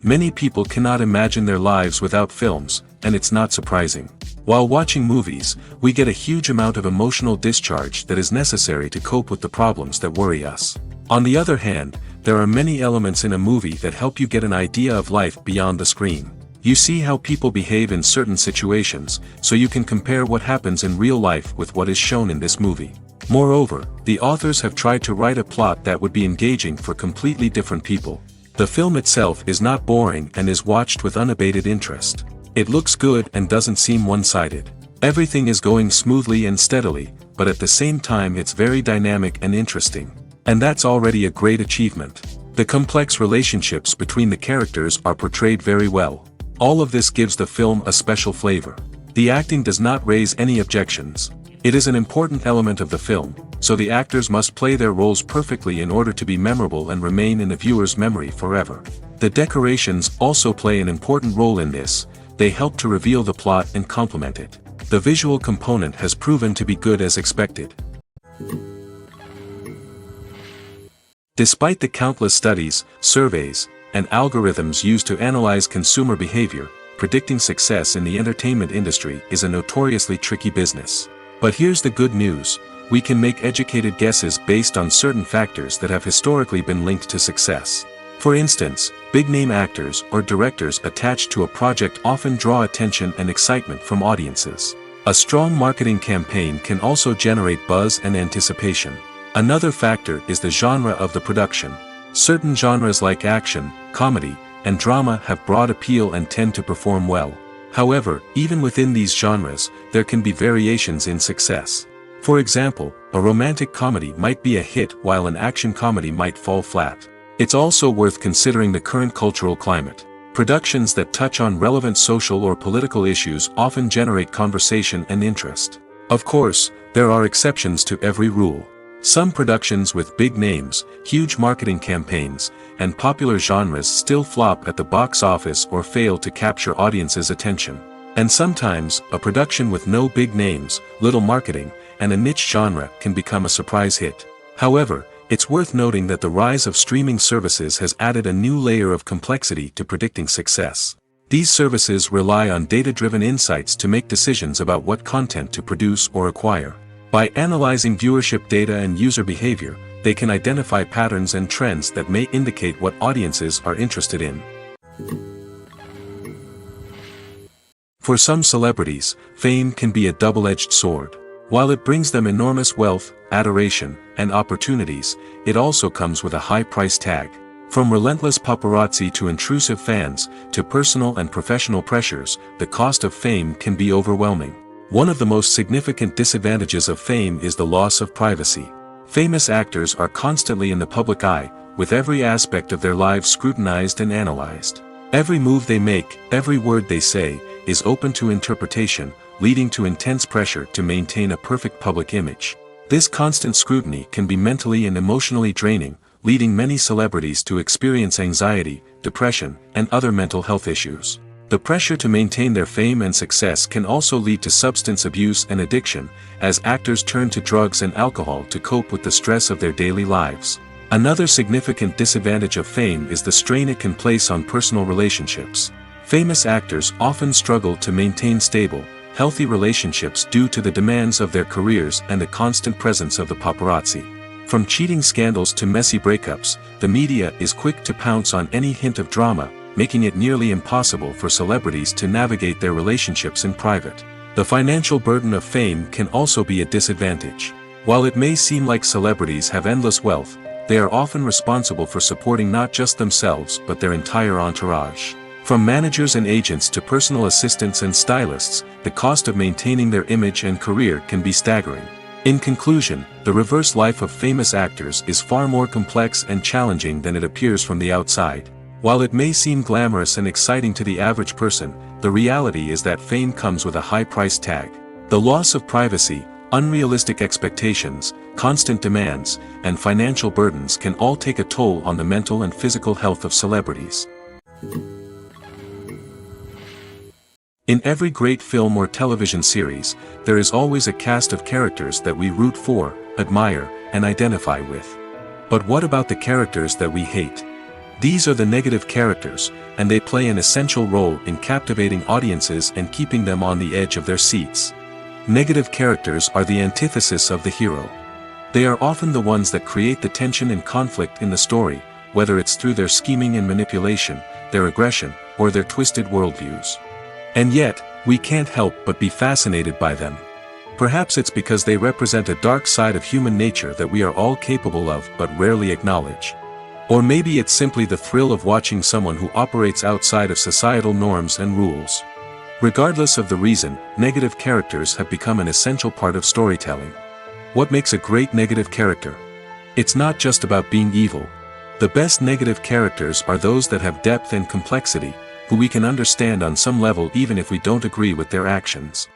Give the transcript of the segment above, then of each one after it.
Many people cannot imagine their lives without films, and it's not surprising. While watching movies, we get a huge amount of emotional discharge that is necessary to cope with the problems that worry us. On the other hand, there are many elements in a movie that help you get an idea of life beyond the screen. You see how people behave in certain situations, so you can compare what happens in real life with what is shown in this movie. Moreover, the authors have tried to write a plot that would be engaging for completely different people. The film itself is not boring and is watched with unabated interest. It looks good and doesn't seem one-sided. Everything is going smoothly and steadily, but at the same time it's very dynamic and interesting. And that's already a great achievement. The complex relationships between the characters are portrayed very well. All of this gives the film a special flavor. The acting does not raise any objections. It is an important element of the film, so the actors must play their roles perfectly in order to be memorable and remain in the viewer's memory forever. The decorations also play an important role in this. They help to reveal the plot and complement it. The visual component has proven to be good as expected. Despite the countless studies, surveys, and algorithms used to analyze consumer behavior, predicting success in the entertainment industry is a notoriously tricky business. But here's the good news: we can make educated guesses based on certain factors that have historically been linked to success. For instance, big-name actors or directors attached to a project often draw attention and excitement from audiences. A strong marketing campaign can also generate buzz and anticipation. Another factor is the genre of the production. Certain genres like action, comedy, and drama have broad appeal and tend to perform well. However, even within these genres, there can be variations in success. For example, a romantic comedy might be a hit while an action comedy might fall flat. It's also worth considering the current cultural climate. Productions that touch on relevant social or political issues often generate conversation and interest. Of course, there are exceptions to every rule. Some productions with big names, huge marketing campaigns, and popular genres still flop at the box office or fail to capture audiences' attention. And sometimes, a production with no big names, little marketing, and a niche genre can become a surprise hit. However, it's worth noting that the rise of streaming services has added a new layer of complexity to predicting success. These services rely on data-driven insights to make decisions about what content to produce or acquire. By analyzing viewership data and user behavior, they can identify patterns and trends that may indicate what audiences are interested in. For some celebrities, fame can be a double-edged sword. While it brings them enormous wealth, adoration, and opportunities, it also comes with a high price tag. From relentless paparazzi to intrusive fans, to personal and professional pressures, the cost of fame can be overwhelming. One of the most significant disadvantages of fame is the loss of privacy. Famous actors are constantly in the public eye, with every aspect of their lives scrutinized and analyzed. Every move they make, every word they say, is open to interpretation, leading to intense pressure to maintain a perfect public image. This constant scrutiny can be mentally and emotionally draining, leading many celebrities to experience anxiety, depression, and other mental health issues. The pressure to maintain their fame and success can also lead to substance abuse and addiction, as actors turn to drugs and alcohol to cope with the stress of their daily lives. Another significant disadvantage of fame is the strain it can place on personal relationships. Famous actors often struggle to maintain stable, healthy relationships due to the demands of their careers and the constant presence of the paparazzi. From cheating scandals to messy breakups, the media is quick to pounce on any hint of drama, making it nearly impossible for celebrities to navigate their relationships in private. The financial burden of fame can also be a disadvantage. While it may seem like celebrities have endless wealth, they are often responsible for supporting not just themselves but their entire entourage. From managers and agents to personal assistants and stylists, the cost of maintaining their image and career can be staggering. In conclusion, the reverse life of famous actors is far more complex and challenging than it appears from the outside. While it may seem glamorous and exciting to the average person, the reality is that fame comes with a high price tag. The loss of privacy, unrealistic expectations, constant demands, and financial burdens can all take a toll on the mental and physical health of celebrities. In every great film or television series, there is always a cast of characters that we root for, admire, and identify with. But what about the characters that we hate? These are the negative characters, and they play an essential role in captivating audiences and keeping them on the edge of their seats. Negative characters are the antithesis of the hero. They are often the ones that create the tension and conflict in the story, whether it's through their scheming and manipulation, their aggression, or their twisted worldviews. And yet, we can't help but be fascinated by them. Perhaps it's because they represent a dark side of human nature that we are all capable of but rarely acknowledge. Or maybe it's simply the thrill of watching someone who operates outside of societal norms and rules. Regardless of the reason, negative characters have become an essential part of storytelling. What makes a great negative character? It's not just about being evil. The best negative characters are those that have depth and complexity, who we can understand on some level even if we don't agree with their actions.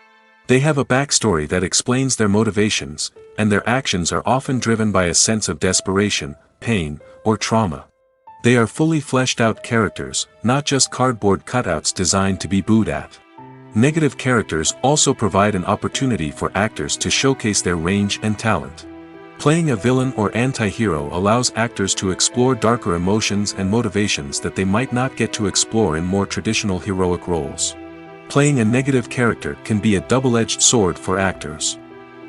They have a backstory that explains their motivations, and their actions are often driven by a sense of desperation, pain, or trauma. They are fully fleshed out characters, not just cardboard cutouts designed to be booed at. Negative characters also provide an opportunity for actors to showcase their range and talent. Playing a villain or anti-hero allows actors to explore darker emotions and motivations that they might not get to explore in more traditional heroic roles. Playing a negative character can be a double-edged sword for actors.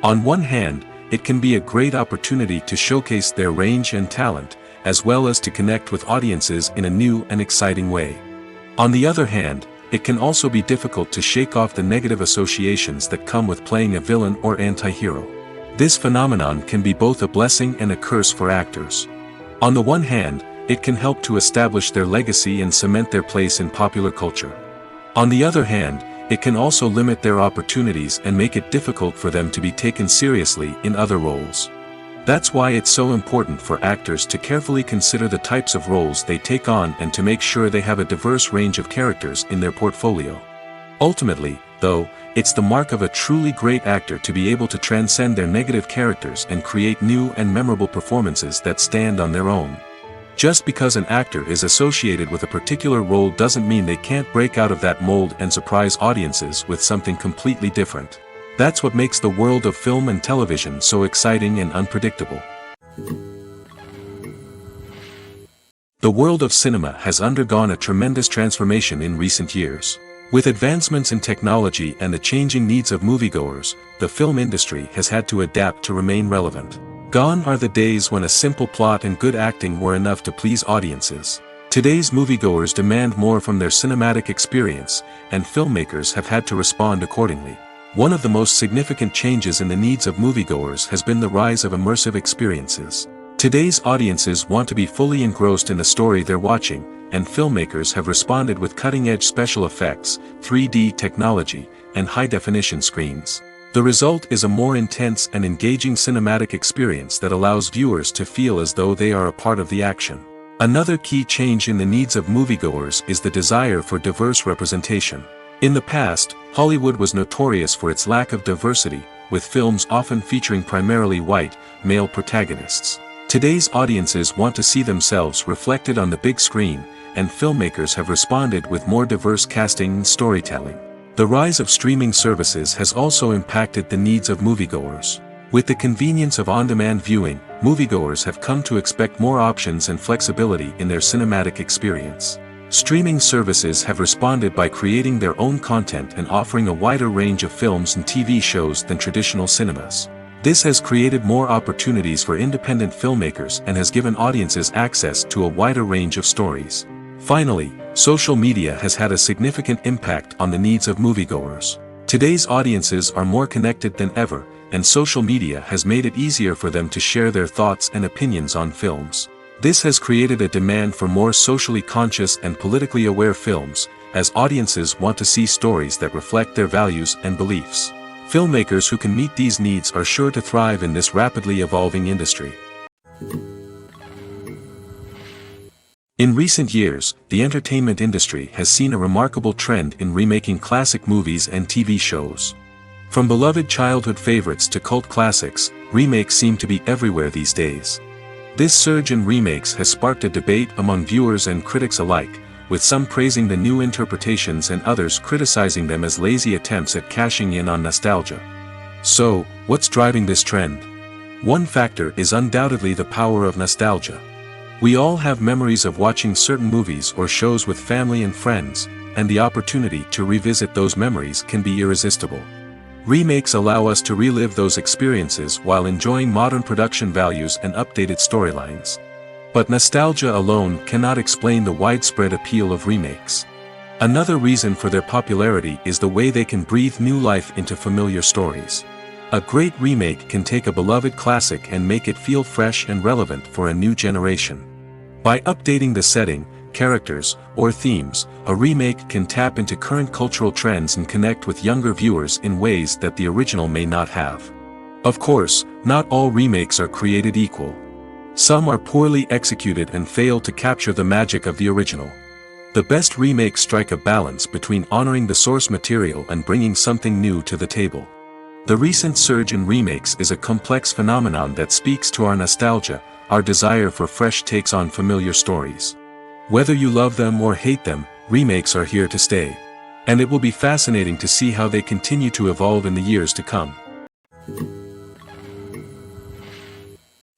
On one hand, it can be a great opportunity to showcase their range and talent, as well as to connect with audiences in a new and exciting way. On the other hand, it can also be difficult to shake off the negative associations that come with playing a villain or anti-hero. This phenomenon can be both a blessing and a curse for actors. On the one hand, it can help to establish their legacy and cement their place in popular culture. On the other hand, it can also limit their opportunities and make it difficult for them to be taken seriously in other roles. That's why it's so important for actors to carefully consider the types of roles they take on and to make sure they have a diverse range of characters in their portfolio. Ultimately, though, it's the mark of a truly great actor to be able to transcend their negative characters and create new and memorable performances that stand on their own. Just because an actor is associated with a particular role doesn't mean they can't break out of that mold and surprise audiences with something completely different. That's what makes the world of film and television so exciting and unpredictable. The world of cinema has undergone a tremendous transformation in recent years. With advancements in technology and the changing needs of moviegoers, the film industry has had to adapt to remain relevant. Gone are the days when a simple plot and good acting were enough to please audiences. Today's moviegoers demand more from their cinematic experience, and filmmakers have had to respond accordingly. One of the most significant changes in the needs of moviegoers has been the rise of immersive experiences. Today's audiences want to be fully engrossed in the story they're watching, and filmmakers have responded with cutting-edge special effects, 3D technology, and high-definition screens. The result is a more intense and engaging cinematic experience that allows viewers to feel as though they are a part of the action. Another key change in the needs of moviegoers is the desire for diverse representation. In the past, Hollywood was notorious for its lack of diversity, with films often featuring primarily white, male protagonists. Today's audiences want to see themselves reflected on the big screen, and filmmakers have responded with more diverse casting and storytelling. The rise of streaming services has also impacted the needs of moviegoers. With the convenience of on-demand viewing, moviegoers have come to expect more options and flexibility in their cinematic experience. Streaming services have responded by creating their own content and offering a wider range of films and TV shows than traditional cinemas. This has created more opportunities for independent filmmakers and has given audiences access to a wider range of stories. Finally, social media has had a significant impact on the needs of moviegoers. Today's audiences are more connected than ever, and social media has made it easier for them to share their thoughts and opinions on films. This has created a demand for more socially conscious and politically aware films, as audiences want to see stories that reflect their values and beliefs. Filmmakers who can meet these needs are sure to thrive in this rapidly evolving industry. In recent years, the entertainment industry has seen a remarkable trend in remaking classic movies and TV shows. From beloved childhood favorites to cult classics, remakes seem to be everywhere these days. This surge in remakes has sparked a debate among viewers and critics alike, with some praising the new interpretations and others criticizing them as lazy attempts at cashing in on nostalgia. So, what's driving this trend? One factor is undoubtedly the power of nostalgia. We all have memories of watching certain movies or shows with family and friends, and the opportunity to revisit those memories can be irresistible. Remakes allow us to relive those experiences while enjoying modern production values and updated storylines. But nostalgia alone cannot explain the widespread appeal of remakes. Another reason for their popularity is the way they can breathe new life into familiar stories. A great remake can take a beloved classic and make it feel fresh and relevant for a new generation. By updating the setting, characters, or themes, a remake can tap into current cultural trends and connect with younger viewers in ways that the original may not have. Of course, not all remakes are created equal. Some are poorly executed and fail to capture the magic of the original. The best remakes strike a balance between honoring the source material and bringing something new to the table. The recent surge in remakes is a complex phenomenon that speaks to our nostalgia, our desire for fresh takes on familiar stories. Whether you love them or hate them, remakes are here to stay. And it will be fascinating to see how they continue to evolve in the years to come.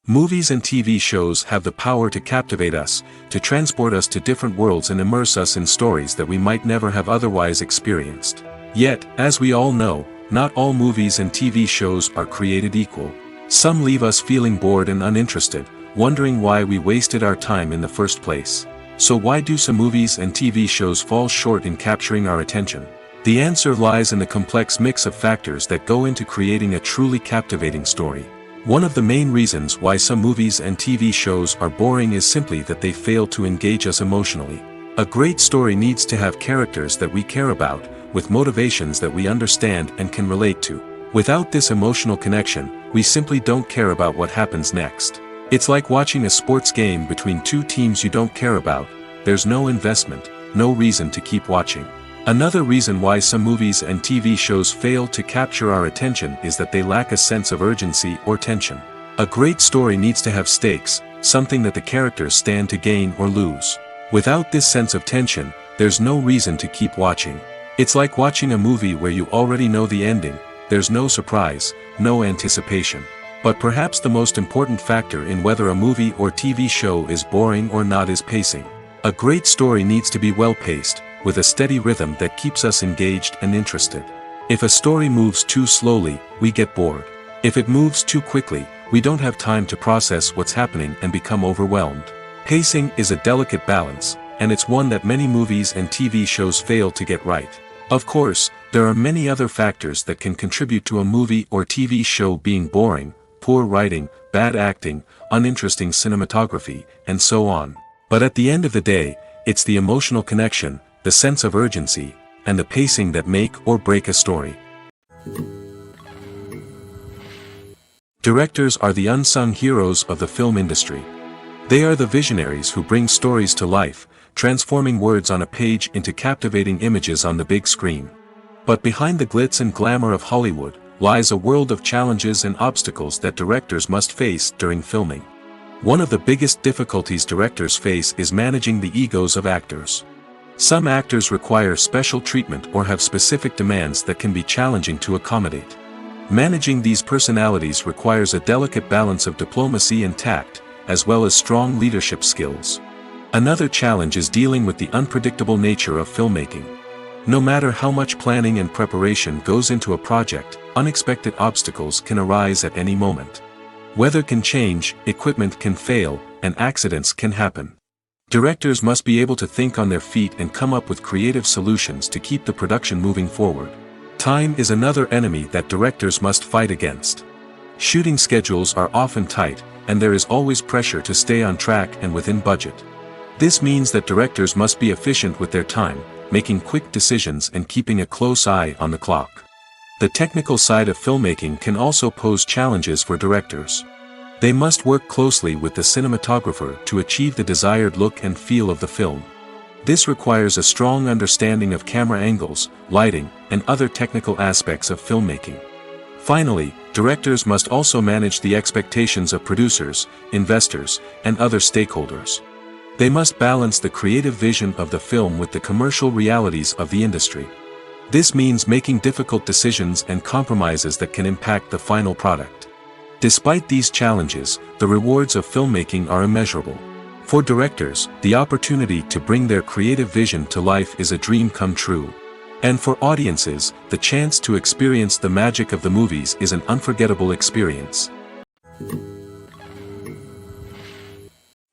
Movies and TV shows have the power to captivate us, to transport us to different worlds and immerse us in stories that we might never have otherwise experienced. Yet, as we all know, not all movies and TV shows are created equal. Some leave us feeling bored and uninterested, wondering why we wasted our time in the first place. So why do some movies and TV shows fall short in capturing our attention? The answer lies in the complex mix of factors that go into creating a truly captivating story. One of the main reasons why some movies and TV shows are boring is simply that they fail to engage us emotionally. A great story needs to have characters that we care about, with motivations that we understand and can relate to. Without this emotional connection, we simply don't care about what happens next. It's like watching a sports game between two teams you don't care about. There's no investment, no reason to keep watching. Another reason why some movies and TV shows fail to capture our attention is that they lack a sense of urgency or tension. A great story needs to have stakes, something that the characters stand to gain or lose. Without this sense of tension, there's no reason to keep watching. It's like watching a movie where you already know the ending. There's no surprise, no anticipation. But perhaps the most important factor in whether a movie or TV show is boring or not is pacing. A great story needs to be well-paced, with a steady rhythm that keeps us engaged and interested. If a story moves too slowly, we get bored. If it moves too quickly, we don't have time to process what's happening and become overwhelmed. Pacing is a delicate balance, and it's one that many movies and TV shows fail to get right. Of course, there are many other factors that can contribute to a movie or TV show being boring: poor writing, bad acting, uninteresting cinematography, and so on. But at the end of the day, it's the emotional connection, the sense of urgency, and the pacing that make or break a story. Directors are the unsung heroes of the film industry. They are the visionaries who bring stories to life, transforming words on a page into captivating images on the big screen. But behind the glitz and glamour of Hollywood lies a world of challenges and obstacles that directors must face during filming. One of the biggest difficulties directors face is managing the egos of actors. Some actors require special treatment or have specific demands that can be challenging to accommodate. Managing these personalities requires a delicate balance of diplomacy and tact, as well as strong leadership skills. Another challenge is dealing with the unpredictable nature of filmmaking. No matter how much planning and preparation goes into a project, unexpected obstacles can arise at any moment. Weather can change, equipment can fail, and accidents can happen. Directors must be able to think on their feet and come up with creative solutions to keep the production moving forward. Time is another enemy that directors must fight against. Shooting schedules are often tight, and there is always pressure to stay on track and within budget. This means that directors must be efficient with their time, making quick decisions and keeping a close eye on the clock. The technical side of filmmaking can also pose challenges for directors. They must work closely with the cinematographer to achieve the desired look and feel of the film. This requires a strong understanding of camera angles, lighting, and other technical aspects of filmmaking. Finally, directors must also manage the expectations of producers, investors, and other stakeholders. They must balance the creative vision of the film with the commercial realities of the industry. This means making difficult decisions and compromises that can impact the final product. Despite these challenges, the rewards of filmmaking are immeasurable. For directors, the opportunity to bring their creative vision to life is a dream come true. And for audiences, the chance to experience the magic of the movies is an unforgettable experience.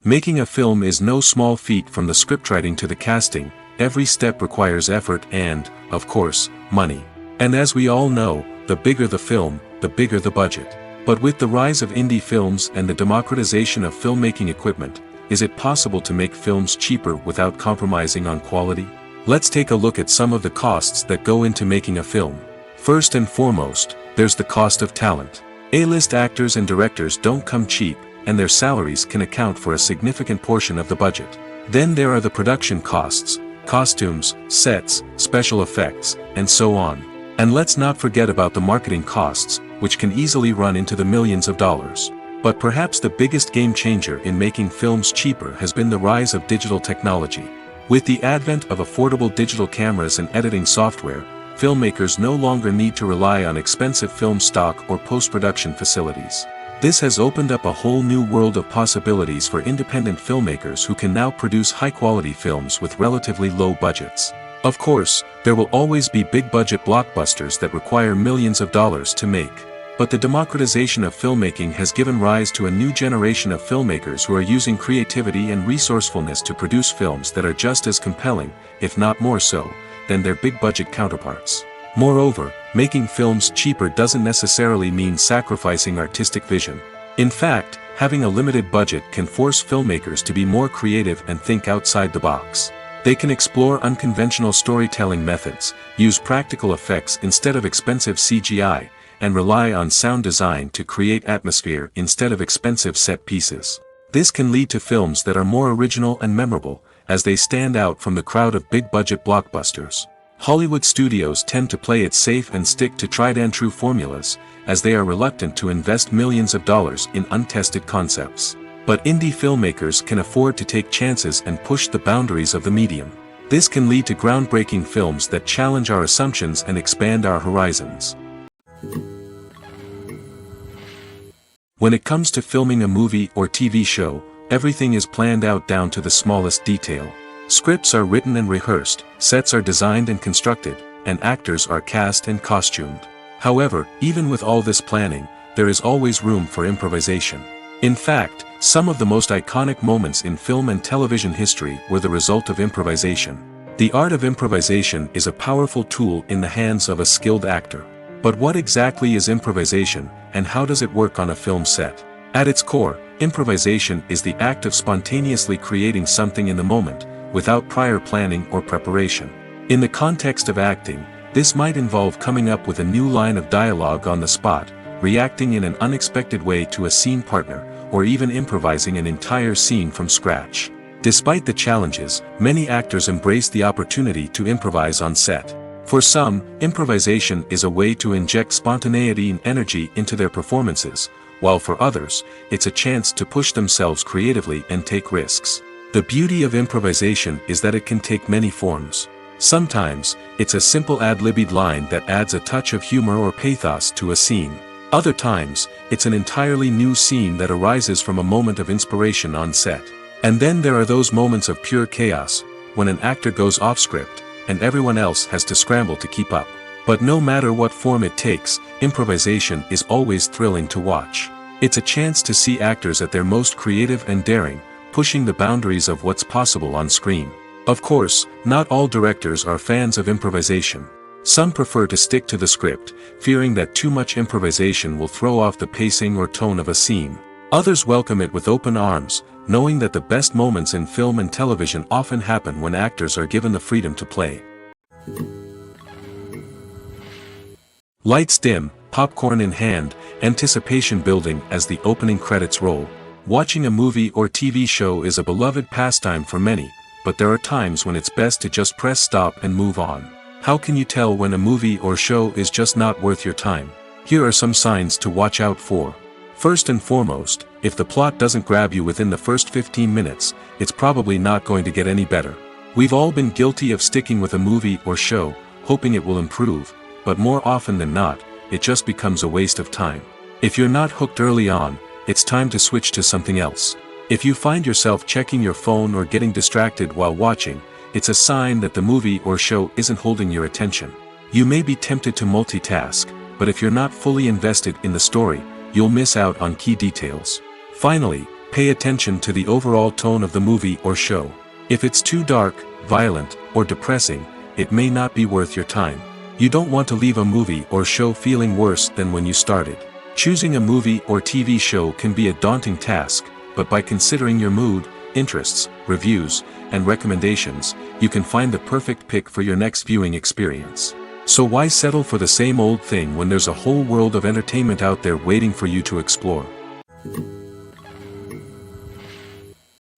Making a film is no small feat. From the scriptwriting to the casting, every step requires effort and, of course, money. And as we all know, the bigger the film, the bigger the budget. But with the rise of indie films and the democratization of filmmaking equipment, is it possible to make films cheaper without compromising on quality? Let's take a look at some of the costs that go into making a film. First and foremost, there's the cost of talent. A-list actors and directors don't come cheap, and their salaries can account for a significant portion of the budget. Then there are the production costs, costumes, sets, special effects, and so on. And let's not forget about the marketing costs, which can easily run into the millions of dollars. But perhaps the biggest game changer in making films cheaper has been the rise of digital technology. With the advent of affordable digital cameras and editing software, filmmakers no longer need to rely on expensive film stock or post-production facilities. This has opened up a whole new world of possibilities for independent filmmakers who can now produce high-quality films with relatively low budgets. Of course, there will always be big-budget blockbusters that require millions of dollars to make. But the democratization of filmmaking has given rise to a new generation of filmmakers who are using creativity and resourcefulness to produce films that are just as compelling, if not more so, than their big-budget counterparts. Moreover, making films cheaper doesn't necessarily mean sacrificing artistic vision. In fact, having a limited budget can force filmmakers to be more creative and think outside the box. They can explore unconventional storytelling methods, use practical effects instead of expensive CGI, and rely on sound design to create atmosphere instead of expensive set pieces. This can lead to films that are more original and memorable, as they stand out from the crowd of big-budget blockbusters. Hollywood studios tend to play it safe and stick to tried-and-true formulas, as they are reluctant to invest millions of dollars in untested concepts. But indie filmmakers can afford to take chances and push the boundaries of the medium. This can lead to groundbreaking films that challenge our assumptions and expand our horizons. When it comes to filming a movie or TV show, everything is planned out down to the smallest detail. Scripts are written and rehearsed, sets are designed and constructed, and actors are cast and costumed. However, even with all this planning, there is always room for improvisation. In fact, some of the most iconic moments in film and television history were the result of improvisation. The art of improvisation is a powerful tool in the hands of a skilled actor. But what exactly is improvisation, and how does it work on a film set? At its core, improvisation is the act of spontaneously creating something in the moment, without prior planning or preparation. In the context of acting, this might involve coming up with a new line of dialogue on the spot, reacting in an unexpected way to a scene partner, or even improvising an entire scene from scratch. Despite the challenges, many actors embrace the opportunity to improvise on set. For some, improvisation is a way to inject spontaneity and energy into their performances, while for others, it's a chance to push themselves creatively and take risks. The beauty of improvisation is that it can take many forms. Sometimes, it's a simple ad-libbed line that adds a touch of humor or pathos to a scene. Other times, it's an entirely new scene that arises from a moment of inspiration on set. And then there are those moments of pure chaos, when an actor goes off script, and everyone else has to scramble to keep up. But no matter what form it takes, improvisation is always thrilling to watch. It's a chance to see actors at their most creative and daring, pushing the boundaries of what's possible on screen. Of course, not all directors are fans of improvisation. Some prefer to stick to the script, fearing that too much improvisation will throw off the pacing or tone of a scene. Others welcome it with open arms, knowing that the best moments in film and television often happen when actors are given the freedom to play. Lights dim, popcorn in hand, anticipation building as the opening credits roll. Watching a movie or TV show is a beloved pastime for many, but there are times when it's best to just press stop and move on. How can you tell when a movie or show is just not worth your time? Here are some signs to watch out for. First and foremost, if the plot doesn't grab you within the first 15 minutes, it's probably not going to get any better. We've all been guilty of sticking with a movie or show, hoping it will improve, but more often than not, it just becomes a waste of time. If you're not hooked early on, it's time to switch to something else. If you find yourself checking your phone or getting distracted while watching, it's a sign that the movie or show isn't holding your attention. You may be tempted to multitask, but if you're not fully invested in the story, you'll miss out on key details. Finally, pay attention to the overall tone of the movie or show. If it's too dark, violent, or depressing, it may not be worth your time. You don't want to leave a movie or show feeling worse than when you started. Choosing a movie or TV show can be a daunting task, but by considering your mood, interests, reviews, and recommendations, you can find the perfect pick for your next viewing experience. So why settle for the same old thing when there's a whole world of entertainment out there waiting for you to explore?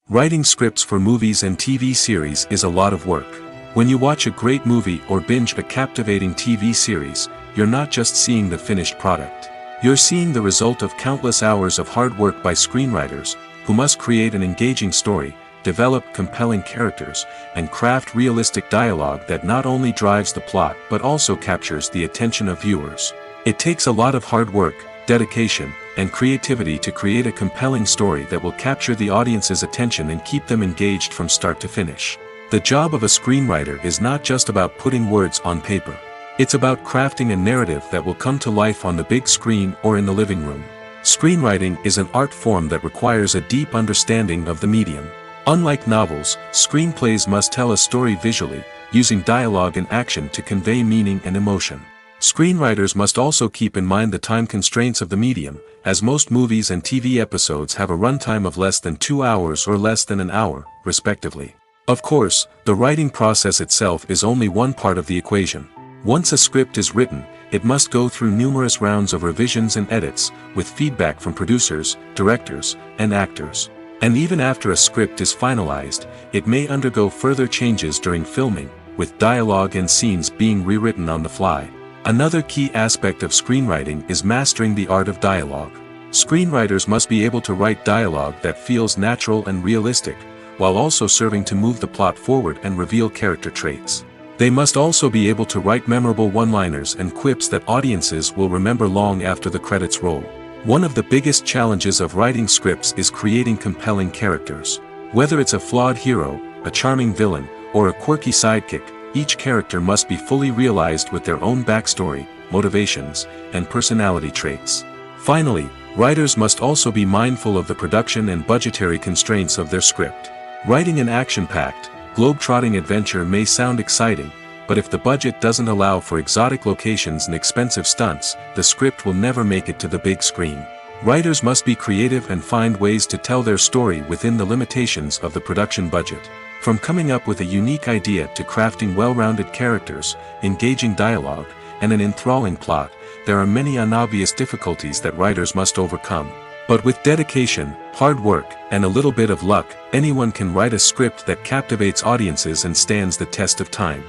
Writing scripts for movies and TV series is a lot of work. When you watch a great movie or binge a captivating TV series, you're not just seeing the finished product. You're seeing the result of countless hours of hard work by screenwriters, who must create an engaging story, develop compelling characters, and craft realistic dialogue that not only drives the plot but also captures the attention of viewers. It takes a lot of hard work, dedication, and creativity to create a compelling story that will capture the audience's attention and keep them engaged from start to finish. The job of a screenwriter is not just about putting words on paper. It's about crafting a narrative that will come to life on the big screen or in the living room. Screenwriting is an art form that requires a deep understanding of the medium. Unlike novels, screenplays must tell a story visually, using dialogue and action to convey meaning and emotion. Screenwriters must also keep in mind the time constraints of the medium, as most movies and TV episodes have a runtime of less than 2 hours or less than an hour, respectively. Of course, the writing process itself is only one part of the equation. Once a script is written, it must go through numerous rounds of revisions and edits, with feedback from producers, directors, and actors. And even after a script is finalized, it may undergo further changes during filming, with dialogue and scenes being rewritten on the fly. Another key aspect of screenwriting is mastering the art of dialogue. Screenwriters must be able to write dialogue that feels natural and realistic, while also serving to move the plot forward and reveal character traits. They must also be able to write memorable one-liners and quips that audiences will remember long after the credits roll. One of the biggest challenges of writing scripts is creating compelling characters. Whether it's a flawed hero, a charming villain, or a quirky sidekick, each character must be fully realized with their own backstory, motivations, and personality traits. Finally, writers must also be mindful of the production and budgetary constraints of their script. Writing an action-packed, globe-trotting adventure may sound exciting, but if the budget doesn't allow for exotic locations and expensive stunts, the script will never make it to the big screen. Writers must be creative and find ways to tell their story within the limitations of the production budget. From coming up with a unique idea to crafting well-rounded characters, engaging dialogue, and an enthralling plot, there are many unobvious difficulties that writers must overcome. But with dedication, hard work, and a little bit of luck, anyone can write a script that captivates audiences and stands the test of time.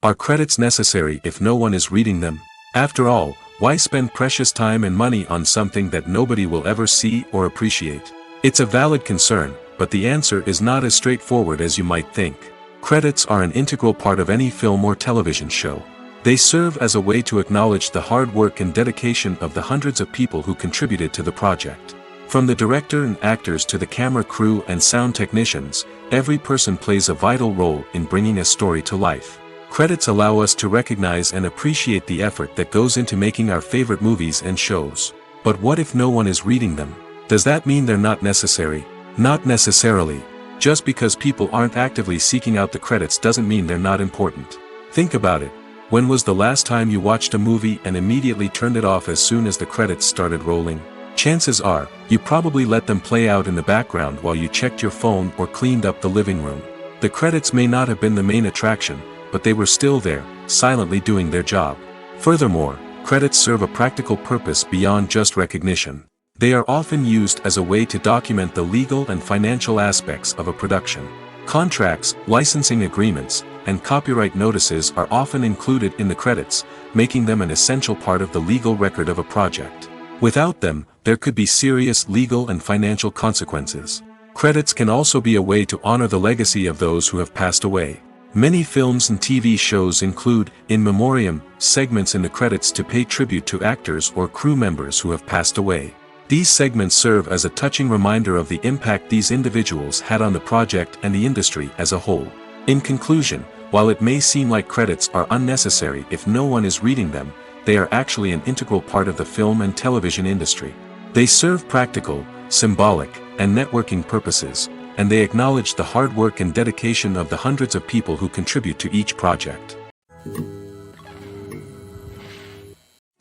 Are credits necessary if no one is reading them? After all, why spend precious time and money on something that nobody will ever see or appreciate? It's a valid concern, but the answer is not as straightforward as you might think. Credits are an integral part of any film or television show. They serve as a way to acknowledge the hard work and dedication of the hundreds of people who contributed to the project. From the director and actors to the camera crew and sound technicians, every person plays a vital role in bringing a story to life. Credits allow us to recognize and appreciate the effort that goes into making our favorite movies and shows. But what if no one is reading them? Does that mean they're not necessary? Not necessarily. Just because people aren't actively seeking out the credits doesn't mean they're not important. Think about it. When was the last time you watched a movie and immediately turned it off as soon as the credits started rolling? Chances are, you probably let them play out in the background while you checked your phone or cleaned up the living room. The credits may not have been the main attraction, but they were still there, silently doing their job. Furthermore, credits serve a practical purpose beyond just recognition. They are often used as a way to document the legal and financial aspects of a production. Contracts, licensing agreements, and copyright notices are often included in the credits, making them an essential part of the legal record of a project. Without them, there could be serious legal and financial consequences. Credits can also be a way to honor the legacy of those who have passed away. Many films and TV shows include, in memoriam, segments in the credits to pay tribute to actors or crew members who have passed away. These segments serve as a touching reminder of the impact these individuals had on the project and the industry as a whole. In conclusion, while it may seem like credits are unnecessary if no one is reading them, they are actually an integral part of the film and television industry. They serve practical, symbolic, and networking purposes, and they acknowledge the hard work and dedication of the hundreds of people who contribute to each project.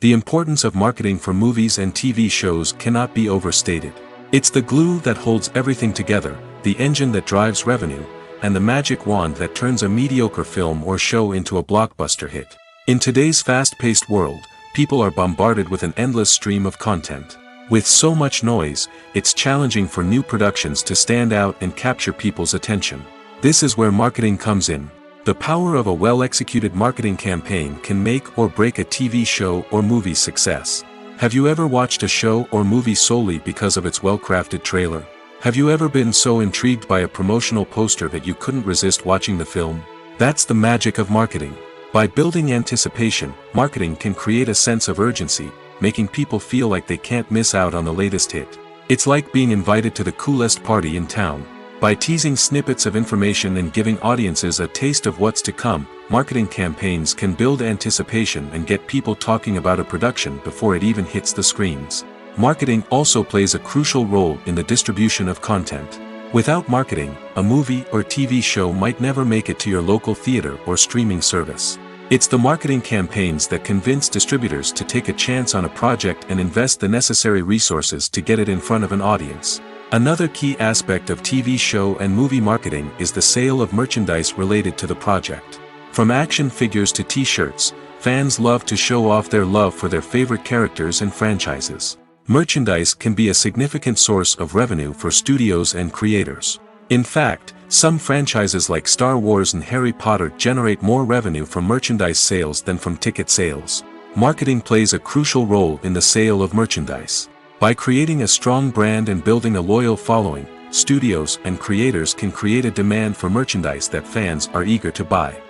The importance of marketing for movies and TV shows cannot be overstated. It's the glue that holds everything together, the engine that drives revenue, and the magic wand that turns a mediocre film or show into a blockbuster hit. In today's fast-paced world, people are bombarded with an endless stream of content. With so much noise, it's challenging for new productions to stand out and capture people's attention. This is where marketing comes in. The power of a well-executed marketing campaign can make or break a TV show or movie's success. Have you ever watched a show or movie solely because of its well-crafted trailer? Have you ever been so intrigued by a promotional poster that you couldn't resist watching the film? That's the magic of marketing. By building anticipation, marketing can create a sense of urgency, making people feel like they can't miss out on the latest hit. It's like being invited to the coolest party in town. By teasing snippets of information and giving audiences a taste of what's to come, marketing campaigns can build anticipation and get people talking about a production before it even hits the screens. Marketing also plays a crucial role in the distribution of content. Without marketing, a movie or TV show might never make it to your local theater or streaming service. It's the marketing campaigns that convince distributors to take a chance on a project and invest the necessary resources to get it in front of an audience. Another key aspect of TV show and movie marketing is the sale of merchandise related to the project. From action figures to t-shirts, fans love to show off their love for their favorite characters and franchises. Merchandise can be a significant source of revenue for studios and creators. In fact, some franchises like Star Wars and Harry Potter generate more revenue from merchandise sales than from ticket sales. Marketing plays a crucial role in the sale of merchandise. By creating a strong brand and building a loyal following, studios and creators can create a demand for merchandise that fans are eager to buy.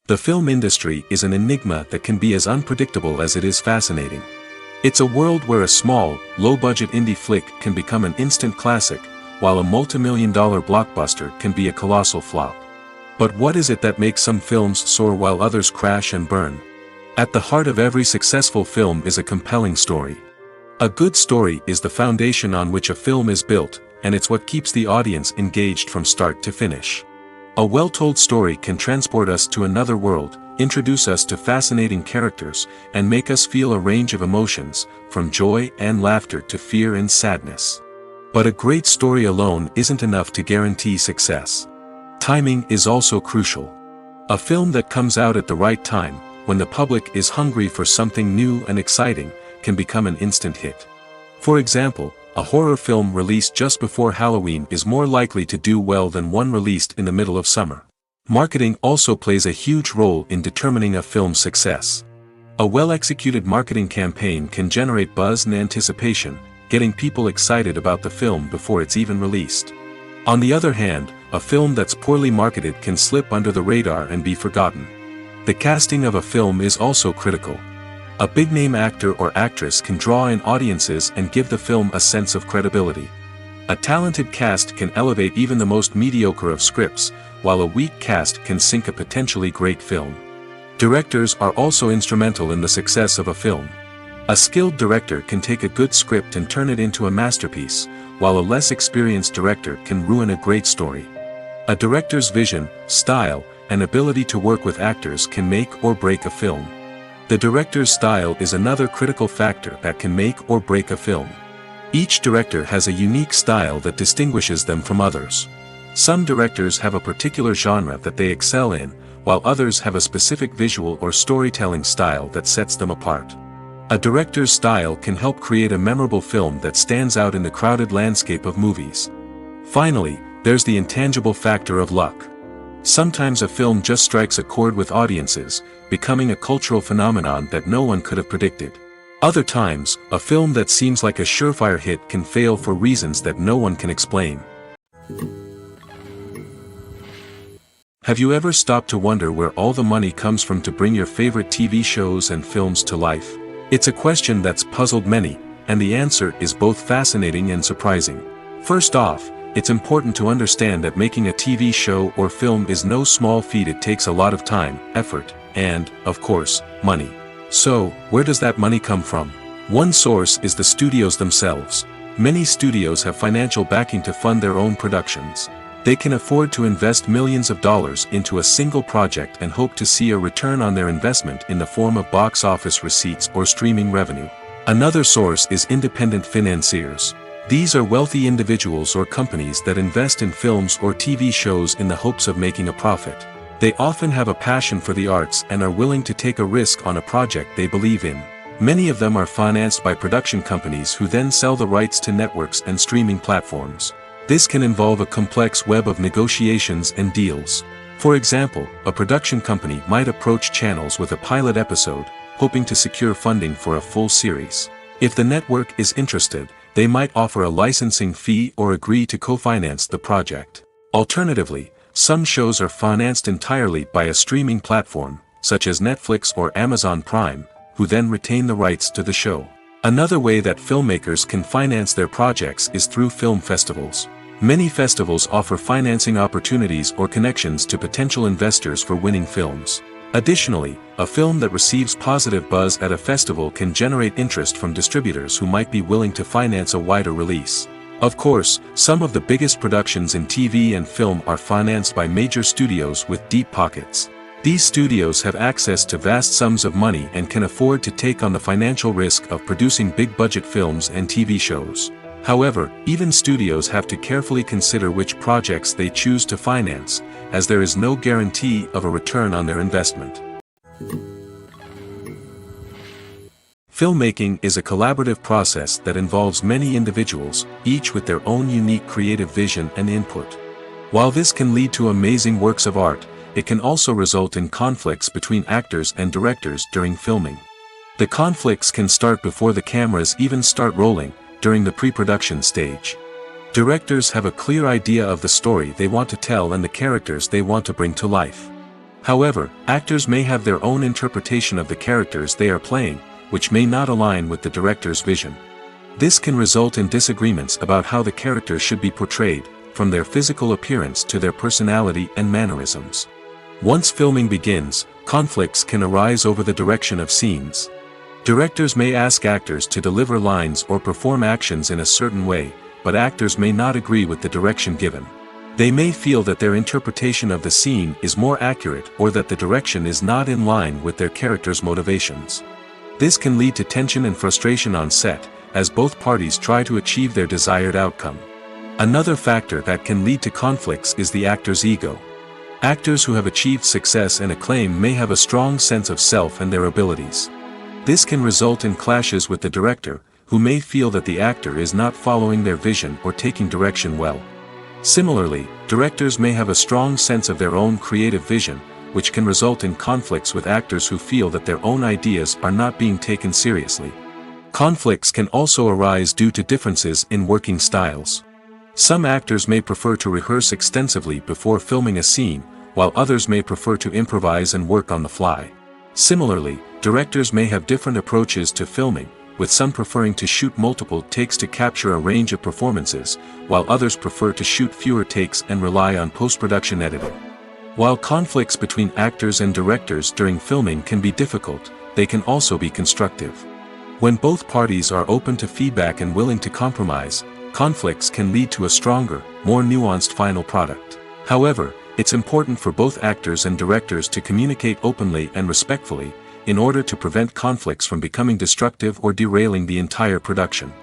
The film industry is an enigma that can be as unpredictable as it is fascinating. It's a world where a small, low-budget indie flick can become an instant classic, while a multi-million-dollar blockbuster can be a colossal flop. But what is it that makes some films soar while others crash and burn? At the heart of every successful film is a compelling story. A good story is the foundation on which a film is built, and it's what keeps the audience engaged from start to finish. A well-told story can transport us to another world, introduce us to fascinating characters, and make us feel a range of emotions, from joy and laughter to fear and sadness. But a great story alone isn't enough to guarantee success. Timing is also crucial. A film that comes out at the right time, when the public is hungry for something new and exciting, can become an instant hit. For example, a horror film released just before Halloween is more likely to do well than one released in the middle of summer. Marketing also plays a huge role in determining a film's success. A well-executed marketing campaign can generate buzz and anticipation, getting people excited about the film before it's even released. On the other hand, a film that's poorly marketed can slip under the radar and be forgotten. The casting of a film is also critical. A big-name actor or actress can draw in audiences and give the film a sense of credibility. A talented cast can elevate even the most mediocre of scripts, while a weak cast can sink a potentially great film. Directors are also instrumental in the success of a film. A skilled director can take a good script and turn it into a masterpiece, while a less experienced director can ruin a great story. A director's vision, style, and ability to work with actors can make or break a film. The director's style is another critical factor that can make or break a film. Each director has a unique style that distinguishes them from others. Some directors have a particular genre that they excel in, while others have a specific visual or storytelling style that sets them apart. A director's style can help create a memorable film that stands out in the crowded landscape of movies. Finally, there's the intangible factor of luck. Sometimes a film just strikes a chord with audiences, becoming a cultural phenomenon that no one could have predicted. Other times, a film that seems like a surefire hit can fail for reasons that no one can explain. Have you ever stopped to wonder where all the money comes from to bring your favorite TV shows and films to life? It's a question that's puzzled many, and the answer is both fascinating and surprising. First off, it's important to understand that making a TV show or film is no small feat. It takes a lot of time, effort, and, of course, money. So, where does that money come from? One source is the studios themselves. Many studios have financial backing to fund their own productions. They can afford to invest millions of dollars into a single project and hope to see a return on their investment in the form of box office receipts or streaming revenue. Another source is independent financiers. These are wealthy individuals or companies that invest in films or TV shows in the hopes of making a profit. They often have a passion for the arts and are willing to take a risk on a project they believe in. Many of them are financed by production companies who then sell the rights to networks and streaming platforms. This can involve a complex web of negotiations and deals. For example, a production company might approach channels with a pilot episode, hoping to secure funding for a full series. If the network is interested, they might offer a licensing fee or agree to co-finance the project. Alternatively, some shows are financed entirely by a streaming platform, such as Netflix or Amazon Prime, who then retain the rights to the show. Another way that filmmakers can finance their projects is through film festivals. Many festivals offer financing opportunities or connections to potential investors for winning films. Additionally, a film that receives positive buzz at a festival can generate interest from distributors who might be willing to finance a wider release. Of course, some of the biggest productions in TV and film are financed by major studios with deep pockets. These studios have access to vast sums of money and can afford to take on the financial risk of producing big-budget films and TV shows. However, even studios have to carefully consider which projects they choose to finance, as there is no guarantee of a return on their investment. Filmmaking is a collaborative process that involves many individuals, each with their own unique creative vision and input. While this can lead to amazing works of art, it can also result in conflicts between actors and directors during filming. The conflicts can start before the cameras even start rolling, during the pre-production stage. Directors have a clear idea of the story they want to tell and the characters they want to bring to life. However, actors may have their own interpretation of the characters they are playing, which may not align with the director's vision. This can result in disagreements about how the characters should be portrayed, from their physical appearance to their personality and mannerisms. Once filming begins, conflicts can arise over the direction of scenes. Directors may ask actors to deliver lines or perform actions in a certain way, but actors may not agree with the direction given. They may feel that their interpretation of the scene is more accurate or that the direction is not in line with their character's motivations. This can lead to tension and frustration on set, as both parties try to achieve their desired outcome. Another factor that can lead to conflicts is the actor's ego. Actors who have achieved success and acclaim may have a strong sense of self and their abilities. This can result in clashes with the director, who may feel that the actor is not following their vision or taking direction well. Similarly, directors may have a strong sense of their own creative vision, which can result in conflicts with actors who feel that their own ideas are not being taken seriously. Conflicts can also arise due to differences in working styles. Some actors may prefer to rehearse extensively before filming a scene, while others may prefer to improvise and work on the fly. Similarly, directors may have different approaches to filming, with some preferring to shoot multiple takes to capture a range of performances, while others prefer to shoot fewer takes and rely on post-production editing. While conflicts between actors and directors during filming can be difficult, they can also be constructive. When both parties are open to feedback and willing to compromise, conflicts can lead to a stronger, more nuanced final product. However, it's important for both actors and directors to communicate openly and respectfully, in order to prevent conflicts from becoming destructive or derailing the entire production.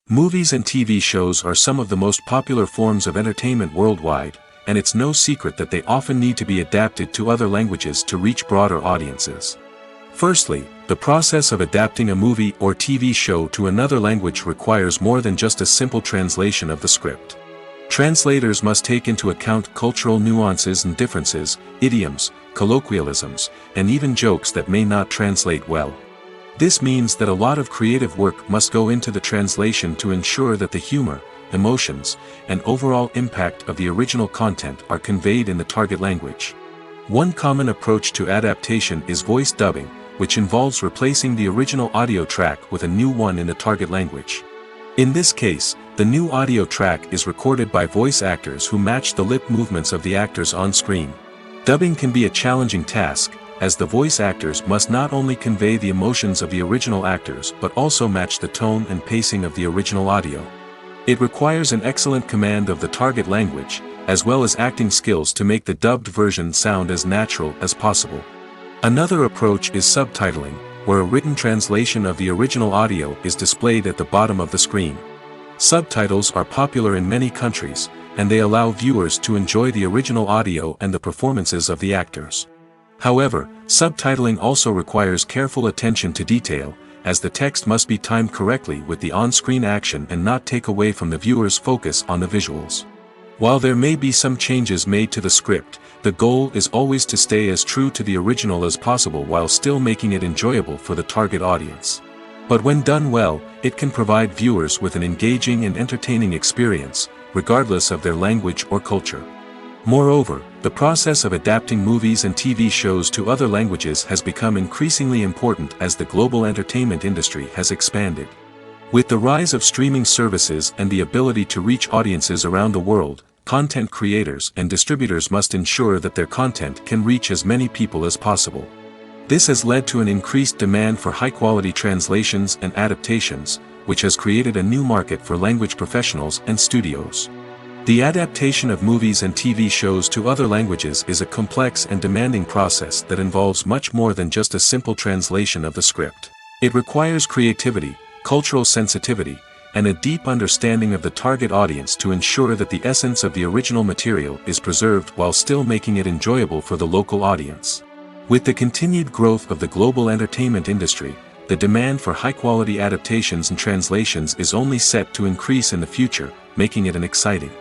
Movies and TV shows are some of the most popular forms of entertainment worldwide, and it's no secret that they often need to be adapted to other languages to reach broader audiences. Firstly, the process of adapting a movie or TV show to another language requires more than just a simple translation of the script. Translators must take into account cultural nuances and differences, idioms, colloquialisms, and even jokes that may not translate well. This means that a lot of creative work must go into the translation to ensure that the humor, emotions, and overall impact of the original content are conveyed in the target language. One common approach to adaptation is voice dubbing, which involves replacing the original audio track with a new one in the target language. In this case, the new audio track is recorded by voice actors who match the lip movements of the actors on screen. Dubbing can be a challenging task, as the voice actors must not only convey the emotions of the original actors but also match the tone and pacing of the original audio. It requires an excellent command of the target language, as well as acting skills to make the dubbed version sound as natural as possible. Another approach is subtitling, where a written translation of the original audio is displayed at the bottom of the screen. Subtitles are popular in many countries, and they allow viewers to enjoy the original audio and the performances of the actors. However, subtitling also requires careful attention to detail, as the text must be timed correctly with the on-screen action and not take away from the viewer's focus on the visuals. While there may be some changes made to the script, the goal is always to stay as true to the original as possible while still making it enjoyable for the target audience. But when done well, it can provide viewers with an engaging and entertaining experience, regardless of their language or culture. Moreover, the process of adapting movies and TV shows to other languages has become increasingly important as the global entertainment industry has expanded. With the rise of streaming services and the ability to reach audiences around the world, content creators and distributors must ensure that their content can reach as many people as possible. This has led to an increased demand for high-quality translations and adaptations, which has created a new market for language professionals and studios. The adaptation of movies and TV shows to other languages is a complex and demanding process that involves much more than just a simple translation of the script. It requires creativity, cultural sensitivity, and a deep understanding of the target audience to ensure that the essence of the original material is preserved while still making it enjoyable for the local audience. With the continued growth of the global entertainment industry, the demand for high-quality adaptations and translations is only set to increase in the future, making it an exciting.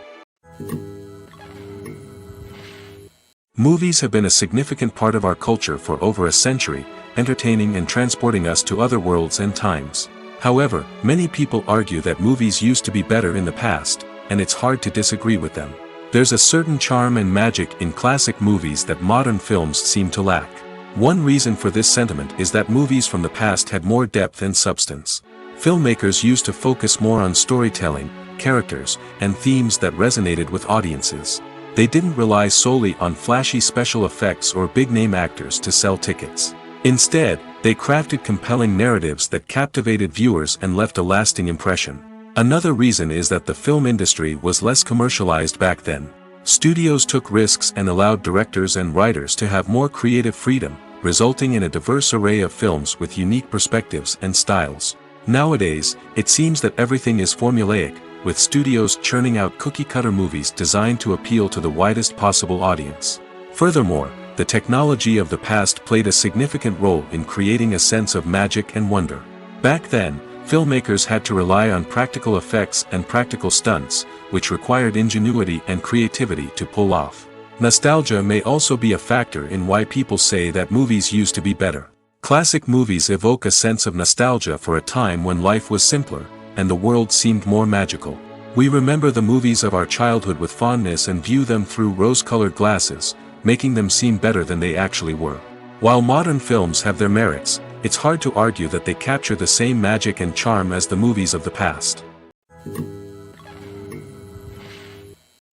Movies have been a significant part of our culture for over a century, entertaining and transporting us to other worlds and times. However, many people argue that movies used to be better in the past, and it's hard to disagree with them. There's a certain charm and magic in classic movies that modern films seem to lack. One reason for this sentiment is that movies from the past had more depth and substance. Filmmakers used to focus more on storytelling, characters, and themes that resonated with audiences. They didn't rely solely on flashy special effects or big-name actors to sell tickets. Instead, they crafted compelling narratives that captivated viewers and left a lasting impression. Another reason is that the film industry was less commercialized back then. Studios took risks and allowed directors and writers to have more creative freedom, resulting in a diverse array of films with unique perspectives and styles. Nowadays, it seems that everything is formulaic, with studios churning out cookie-cutter movies designed to appeal to the widest possible audience. Furthermore, the technology of the past played a significant role in creating a sense of magic and wonder. Back then, filmmakers had to rely on practical effects and practical stunts, which required ingenuity and creativity to pull off. Nostalgia may also be a factor in why people say that movies used to be better. Classic movies evoke a sense of nostalgia for a time when life was simpler, and the world seemed more magical. We remember the movies of our childhood with fondness and view them through rose-colored glasses, making them seem better than they actually were. While modern films have their merits, it's hard to argue that they capture the same magic and charm as the movies of the past.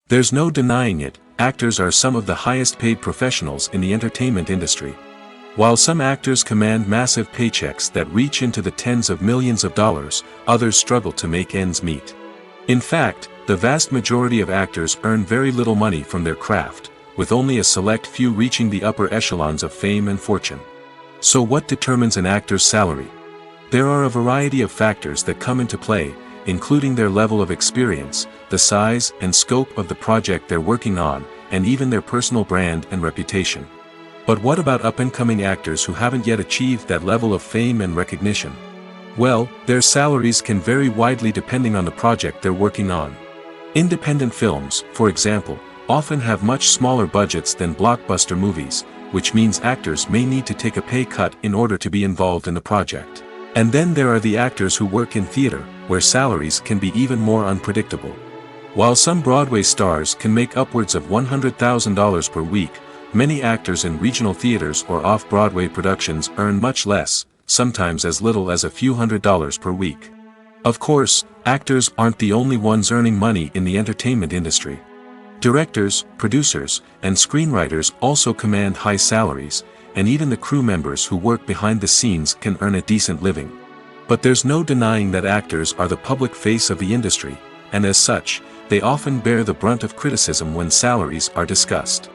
There's no denying it, actors are some of the highest-paid professionals in the entertainment industry. While some actors command massive paychecks that reach into the tens of millions of dollars, others struggle to make ends meet. In fact, the vast majority of actors earn very little money from their craft, with only a select few reaching the upper echelons of fame and fortune. So what determines an actor's salary? There are a variety of factors that come into play, including their level of experience, the size and scope of the project they're working on, and even their personal brand and reputation. But what about up-and-coming actors who haven't yet achieved that level of fame and recognition? Well, their salaries can vary widely depending on the project they're working on. Independent films, for example, often have much smaller budgets than blockbuster movies, which means actors may need to take a pay cut in order to be involved in the project. And then there are the actors who work in theater, where salaries can be even more unpredictable. While some Broadway stars can make upwards of $100,000 per week, many actors in regional theaters or off-Broadway productions earn much less, sometimes as little as a few $100s per week. Of course, actors aren't the only ones earning money in the entertainment industry. Directors, producers, and screenwriters also command high salaries, and even the crew members who work behind the scenes can earn a decent living. But there's no denying that actors are the public face of the industry, and as such, they often bear the brunt of criticism when salaries are discussed.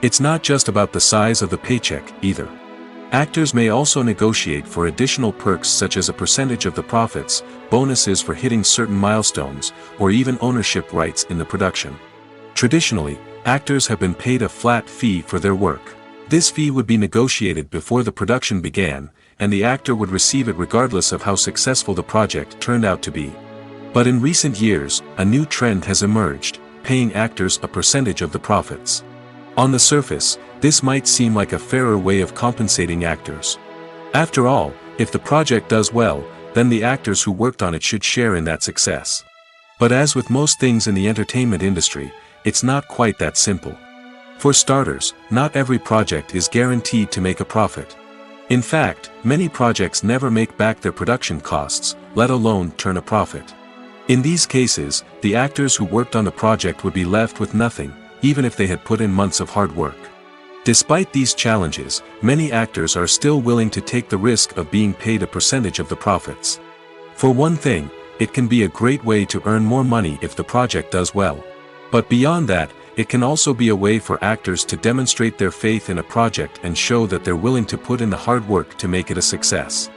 It's not just about the size of the paycheck, either. Actors may also negotiate for additional perks such as a percentage of the profits, bonuses for hitting certain milestones, or even ownership rights in the production. Traditionally, actors have been paid a flat fee for their work. This fee would be negotiated before the production began, and the actor would receive it regardless of how successful the project turned out to be. But in recent years, a new trend has emerged, paying actors a percentage of the profits. On the surface, this might seem like a fairer way of compensating actors. After all, if the project does well, then the actors who worked on it should share in that success. But as with most things in the entertainment industry, it's not quite that simple. For starters, not every project is guaranteed to make a profit. In fact, many projects never make back their production costs, let alone turn a profit. In these cases, the actors who worked on the project would be left with nothing, even if they had put in months of hard work. Despite these challenges, many actors are still willing to take the risk of being paid a percentage of the profits. For one thing, it can be a great way to earn more money if the project does well. But beyond that, it can also be a way for actors to demonstrate their faith in a project and show that they're willing to put in the hard work to make it a success.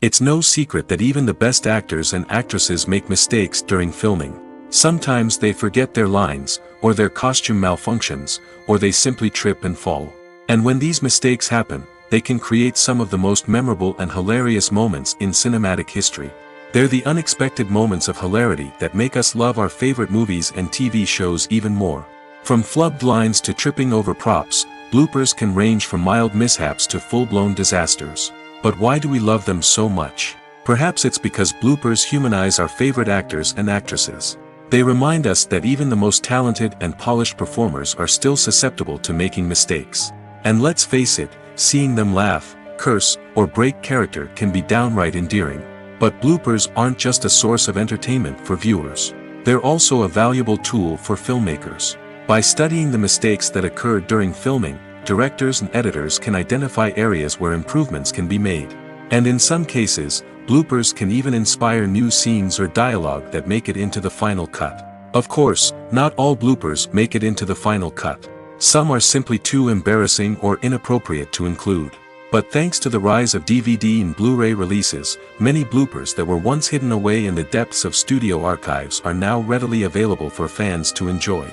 It's no secret that even the best actors and actresses make mistakes during filming. Sometimes they forget their lines, or their costume malfunctions, or they simply trip and fall. And when these mistakes happen, they can create some of the most memorable and hilarious moments in cinematic history. They're the unexpected moments of hilarity that make us love our favorite movies and TV shows even more. From flubbed lines to tripping over props, bloopers can range from mild mishaps to full-blown disasters. But why do we love them so much? Perhaps it's because bloopers humanize our favorite actors and actresses. They remind us that even the most talented and polished performers are still susceptible to making mistakes. And let's face it, seeing them laugh, curse, or break character can be downright endearing. But bloopers aren't just a source of entertainment for viewers. They're also a valuable tool for filmmakers. By studying the mistakes that occurred during filming, directors and editors can identify areas where improvements can be made. And in some cases, bloopers can even inspire new scenes or dialogue that make it into the final cut. Of course, not all bloopers make it into the final cut. Some are simply too embarrassing or inappropriate to include. But thanks to the rise of DVD and Blu-ray releases, many bloopers that were once hidden away in the depths of studio archives are now readily available for fans to enjoy.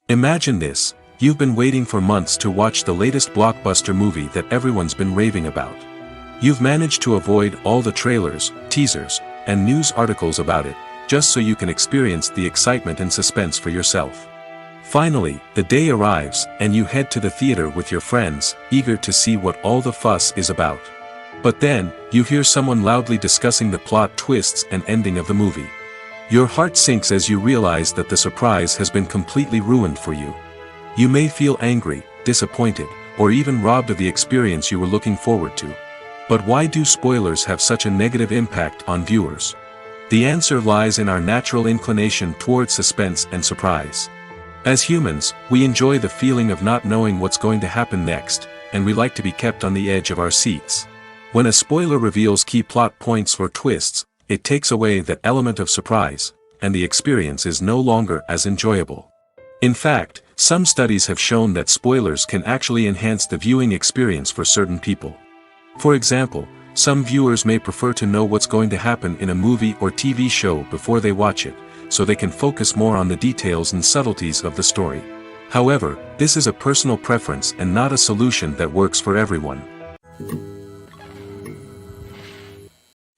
Imagine this: you've been waiting for months to watch the latest blockbuster movie that everyone's been raving about. You've managed to avoid all the trailers, teasers, and news articles about it, just so you can experience the excitement and suspense for yourself. Finally, the day arrives, and you head to the theater with your friends, eager to see what all the fuss is about. But then, you hear someone loudly discussing the plot twists and ending of the movie. Your heart sinks as you realize that the surprise has been completely ruined for you. You may feel angry, disappointed, or even robbed of the experience you were looking forward to. But why do spoilers have such a negative impact on viewers? The answer lies in our natural inclination toward suspense and surprise. As humans, we enjoy the feeling of not knowing what's going to happen next, and we like to be kept on the edge of our seats. When a spoiler reveals key plot points or twists, it takes away that element of surprise, and the experience is no longer as enjoyable. In fact, some studies have shown that spoilers can actually enhance the viewing experience for certain people. For example, some viewers may prefer to know what's going to happen in a movie or TV show before they watch it, so they can focus more on the details and subtleties of the story. However, this is a personal preference and not a solution that works for everyone.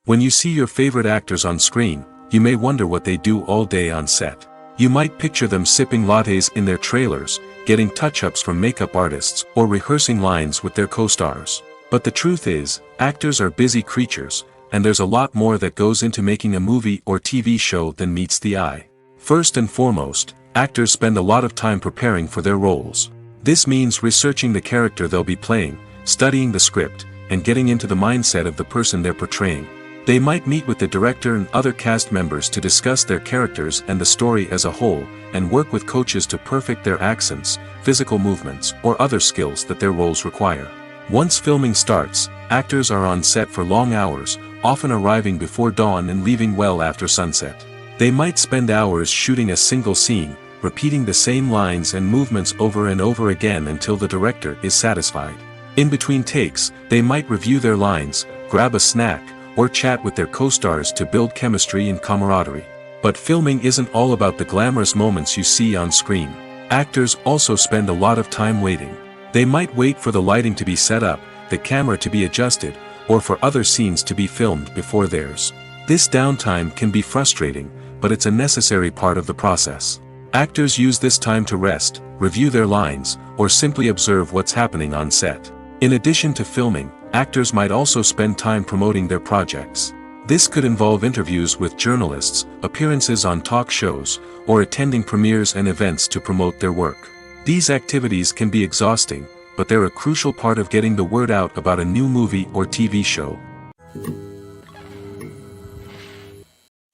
When you see your favorite actors on screen, you may wonder what they do all day on set. You might picture them sipping lattes in their trailers, getting touch-ups from makeup artists, or rehearsing lines with their co-stars. But the truth is, actors are busy creatures, and there's a lot more that goes into making a movie or TV show than meets the eye. First and foremost, actors spend a lot of time preparing for their roles. This means researching the character they'll be playing, studying the script, and getting into the mindset of the person they're portraying. They might meet with the director and other cast members to discuss their characters and the story as a whole, and work with coaches to perfect their accents, physical movements, or other skills that their roles require. Once filming starts, actors are on set for long hours, often arriving before dawn and leaving well after sunset. They might spend hours shooting a single scene, repeating the same lines and movements over and over again until the director is satisfied. In between takes, they might review their lines, grab a snack, or chat with their co-stars to build chemistry and camaraderie. But filming isn't all about the glamorous moments you see on screen. Actors also spend a lot of time waiting. They might wait for the lighting to be set up, the camera to be adjusted, or for other scenes to be filmed before theirs. This downtime can be frustrating, but it's a necessary part of the process. Actors use this time to rest, review their lines, or simply observe what's happening on set. In addition to filming, actors might also spend time promoting their projects. This could involve interviews with journalists, appearances on talk shows, or attending premieres and events to promote their work. These activities can be exhausting, but they're a crucial part of getting the word out about a new movie or TV show.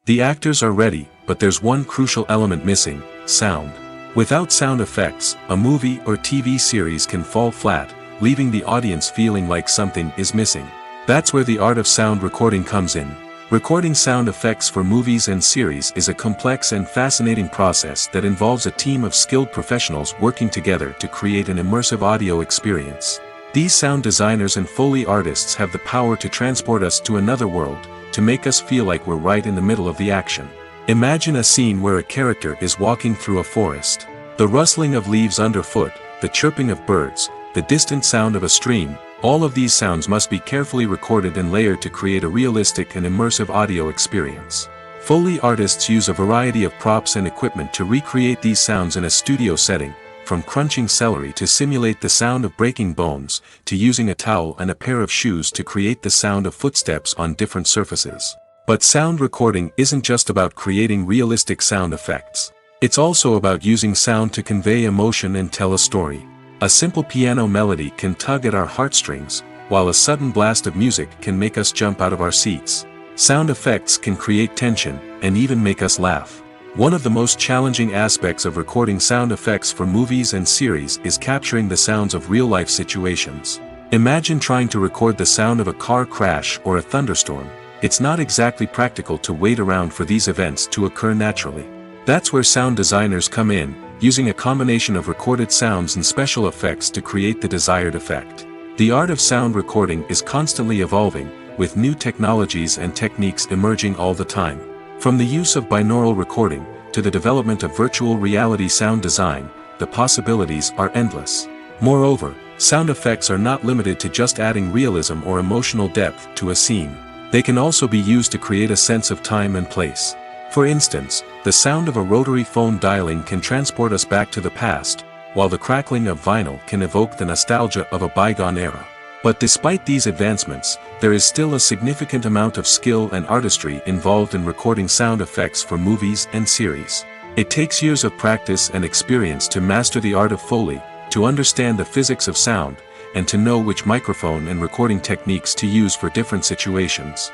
The actors are ready, but there's one crucial element missing: sound. Without sound effects, a movie or TV series can fall flat, leaving the audience feeling like something is missing. That's where the art of sound recording comes in. Recording sound effects for movies and series is a complex and fascinating process that involves a team of skilled professionals working together to create an immersive audio experience. These sound designers and Foley artists have the power to transport us to another world, to make us feel like we're right in the middle of the action. Imagine a scene where a character is walking through a forest. The rustling of leaves underfoot, the chirping of birds, the distant sound of a stream, all of these sounds must be carefully recorded and layered to create a realistic and immersive audio experience. Foley artists use a variety of props and equipment to recreate these sounds in a studio setting, from crunching celery to simulate the sound of breaking bones, to using a towel and a pair of shoes to create the sound of footsteps on different surfaces. But sound recording isn't just about creating realistic sound effects. It's also about using sound to convey emotion and tell a story. A simple piano melody can tug at our heartstrings, while a sudden blast of music can make us jump out of our seats. Sound effects can create tension, and even make us laugh. One of the most challenging aspects of recording sound effects for movies and series is capturing the sounds of real-life situations. Imagine trying to record the sound of a car crash or a thunderstorm. It's not exactly practical to wait around for these events to occur naturally. That's where sound designers come in, using a combination of recorded sounds and special effects to create the desired effect. The art of sound recording is constantly evolving, with new technologies and techniques emerging all the time. From the use of binaural recording, to the development of virtual reality sound design, the possibilities are endless. Moreover, sound effects are not limited to just adding realism or emotional depth to a scene. They can also be used to create a sense of time and place. For instance, the sound of a rotary phone dialing can transport us back to the past, while the crackling of vinyl can evoke the nostalgia of a bygone era. But despite these advancements, there is still a significant amount of skill and artistry involved in recording sound effects for movies and series. It takes years of practice and experience to master the art of Foley, to understand the physics of sound, and to know which microphone and recording techniques to use for different situations.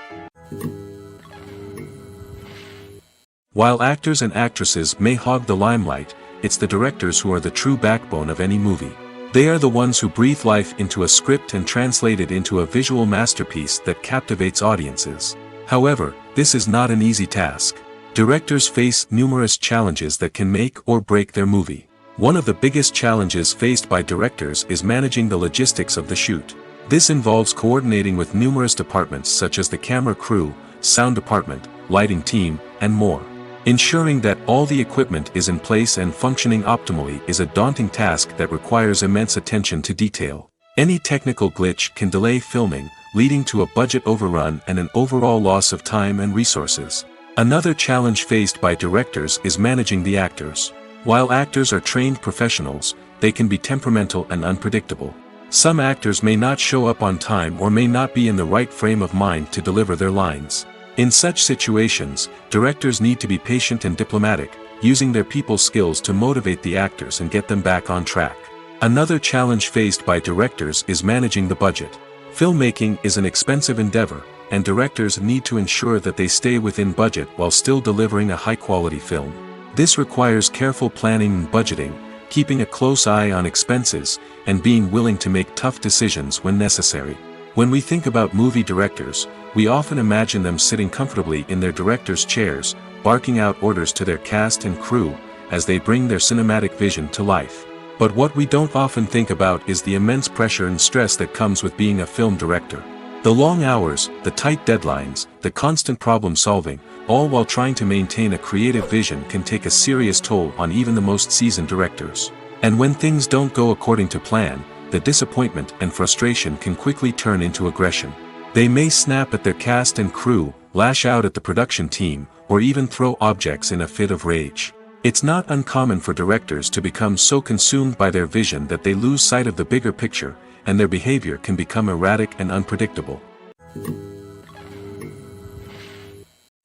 While actors and actresses may hog the limelight, it's the directors who are the true backbone of any movie. They are the ones who breathe life into a script and translate it into a visual masterpiece that captivates audiences. However, this is not an easy task. Directors face numerous challenges that can make or break their movie. One of the biggest challenges faced by directors is managing the logistics of the shoot. This involves coordinating with numerous departments such as the camera crew, sound department, lighting team, and more. Ensuring that all the equipment is in place and functioning optimally is a daunting task that requires immense attention to detail. Any technical glitch can delay filming, leading to a budget overrun and an overall loss of time and resources. Another challenge faced by directors is managing the actors. While actors are trained professionals, they can be temperamental and unpredictable. Some actors may not show up on time or may not be in the right frame of mind to deliver their lines. In such situations, directors need to be patient and diplomatic, using their people skills to motivate the actors and get them back on track. Another challenge faced by directors is managing the budget. Filmmaking is an expensive endeavor, and directors need to ensure that they stay within budget while still delivering a high-quality film. This requires careful planning and budgeting, keeping a close eye on expenses, and being willing to make tough decisions when necessary. When we think about movie directors, we often imagine them sitting comfortably in their director's chairs, barking out orders to their cast and crew, as they bring their cinematic vision to life. But what we don't often think about is the immense pressure and stress that comes with being a film director. The long hours, the tight deadlines, the constant problem solving, all while trying to maintain a creative vision can take a serious toll on even the most seasoned directors. And when things don't go according to plan, the disappointment and frustration can quickly turn into aggression. They may snap at their cast and crew, lash out at the production team, or even throw objects in a fit of rage. It's not uncommon for directors to become so consumed by their vision that they lose sight of the bigger picture, and their behavior can become erratic and unpredictable.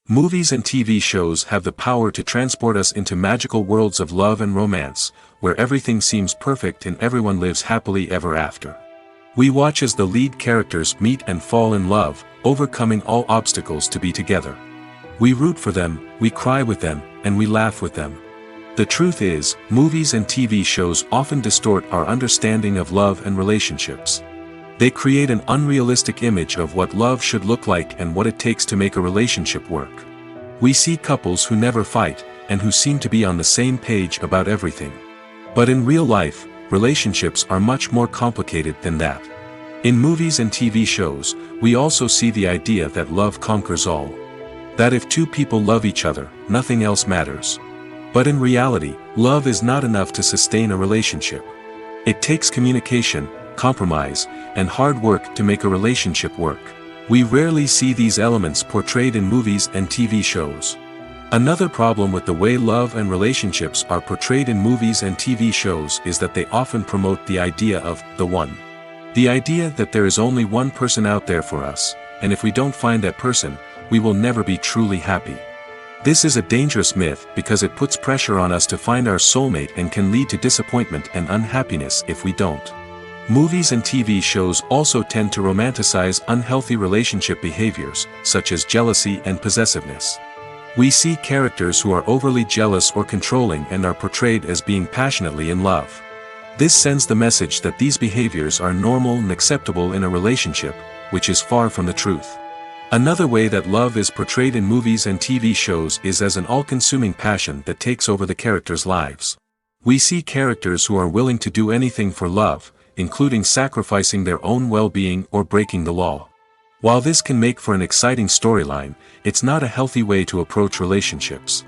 Movies and TV shows have the power to transport us into magical worlds of love and romance, where everything seems perfect and everyone lives happily ever after. We watch as the lead characters meet and fall in love, overcoming all obstacles to be together. We root for them, we cry with them, and we laugh with them. The truth is, movies and TV shows often distort our understanding of love and relationships. They create an unrealistic image of what love should look like and what it takes to make a relationship work. We see couples who never fight, and who seem to be on the same page about everything. But in real life, relationships are much more complicated than that. In movies and TV shows, we also see the idea that love conquers all. That if two people love each other, nothing else matters. But in reality, love is not enough to sustain a relationship. It takes communication, compromise, and hard work to make a relationship work. We rarely see these elements portrayed in movies and TV shows. Another problem with the way love and relationships are portrayed in movies and TV shows is that they often promote the idea of the one. The idea that there is only one person out there for us, and if we don't find that person, we will never be truly happy. This is a dangerous myth because it puts pressure on us to find our soulmate and can lead to disappointment and unhappiness if we don't. Movies and TV shows also tend to romanticize unhealthy relationship behaviors, such as jealousy and possessiveness. We see characters who are overly jealous or controlling and are portrayed as being passionately in love. This sends the message that these behaviors are normal and acceptable in a relationship, which is far from the truth. Another way that love is portrayed in movies and TV shows is as an all-consuming passion that takes over the characters' lives. We see characters who are willing to do anything for love, including sacrificing their own well-being or breaking the law. While this can make for an exciting storyline, it's not a healthy way to approach relationships.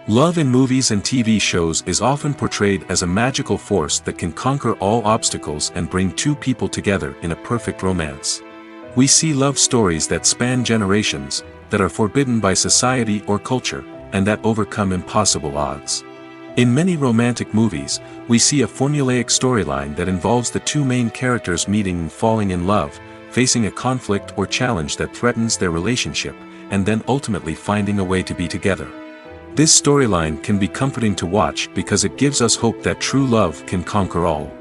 Love in movies and TV shows is often portrayed as a magical force that can conquer all obstacles and bring two people together in a perfect romance. We see love stories that span generations, that are forbidden by society or culture, and that overcome impossible odds. In many romantic movies, we see a formulaic storyline that involves the two main characters meeting and falling in love, facing a conflict or challenge that threatens their relationship, and then ultimately finding a way to be together. This storyline can be comforting to watch because it gives us hope that true love can conquer all.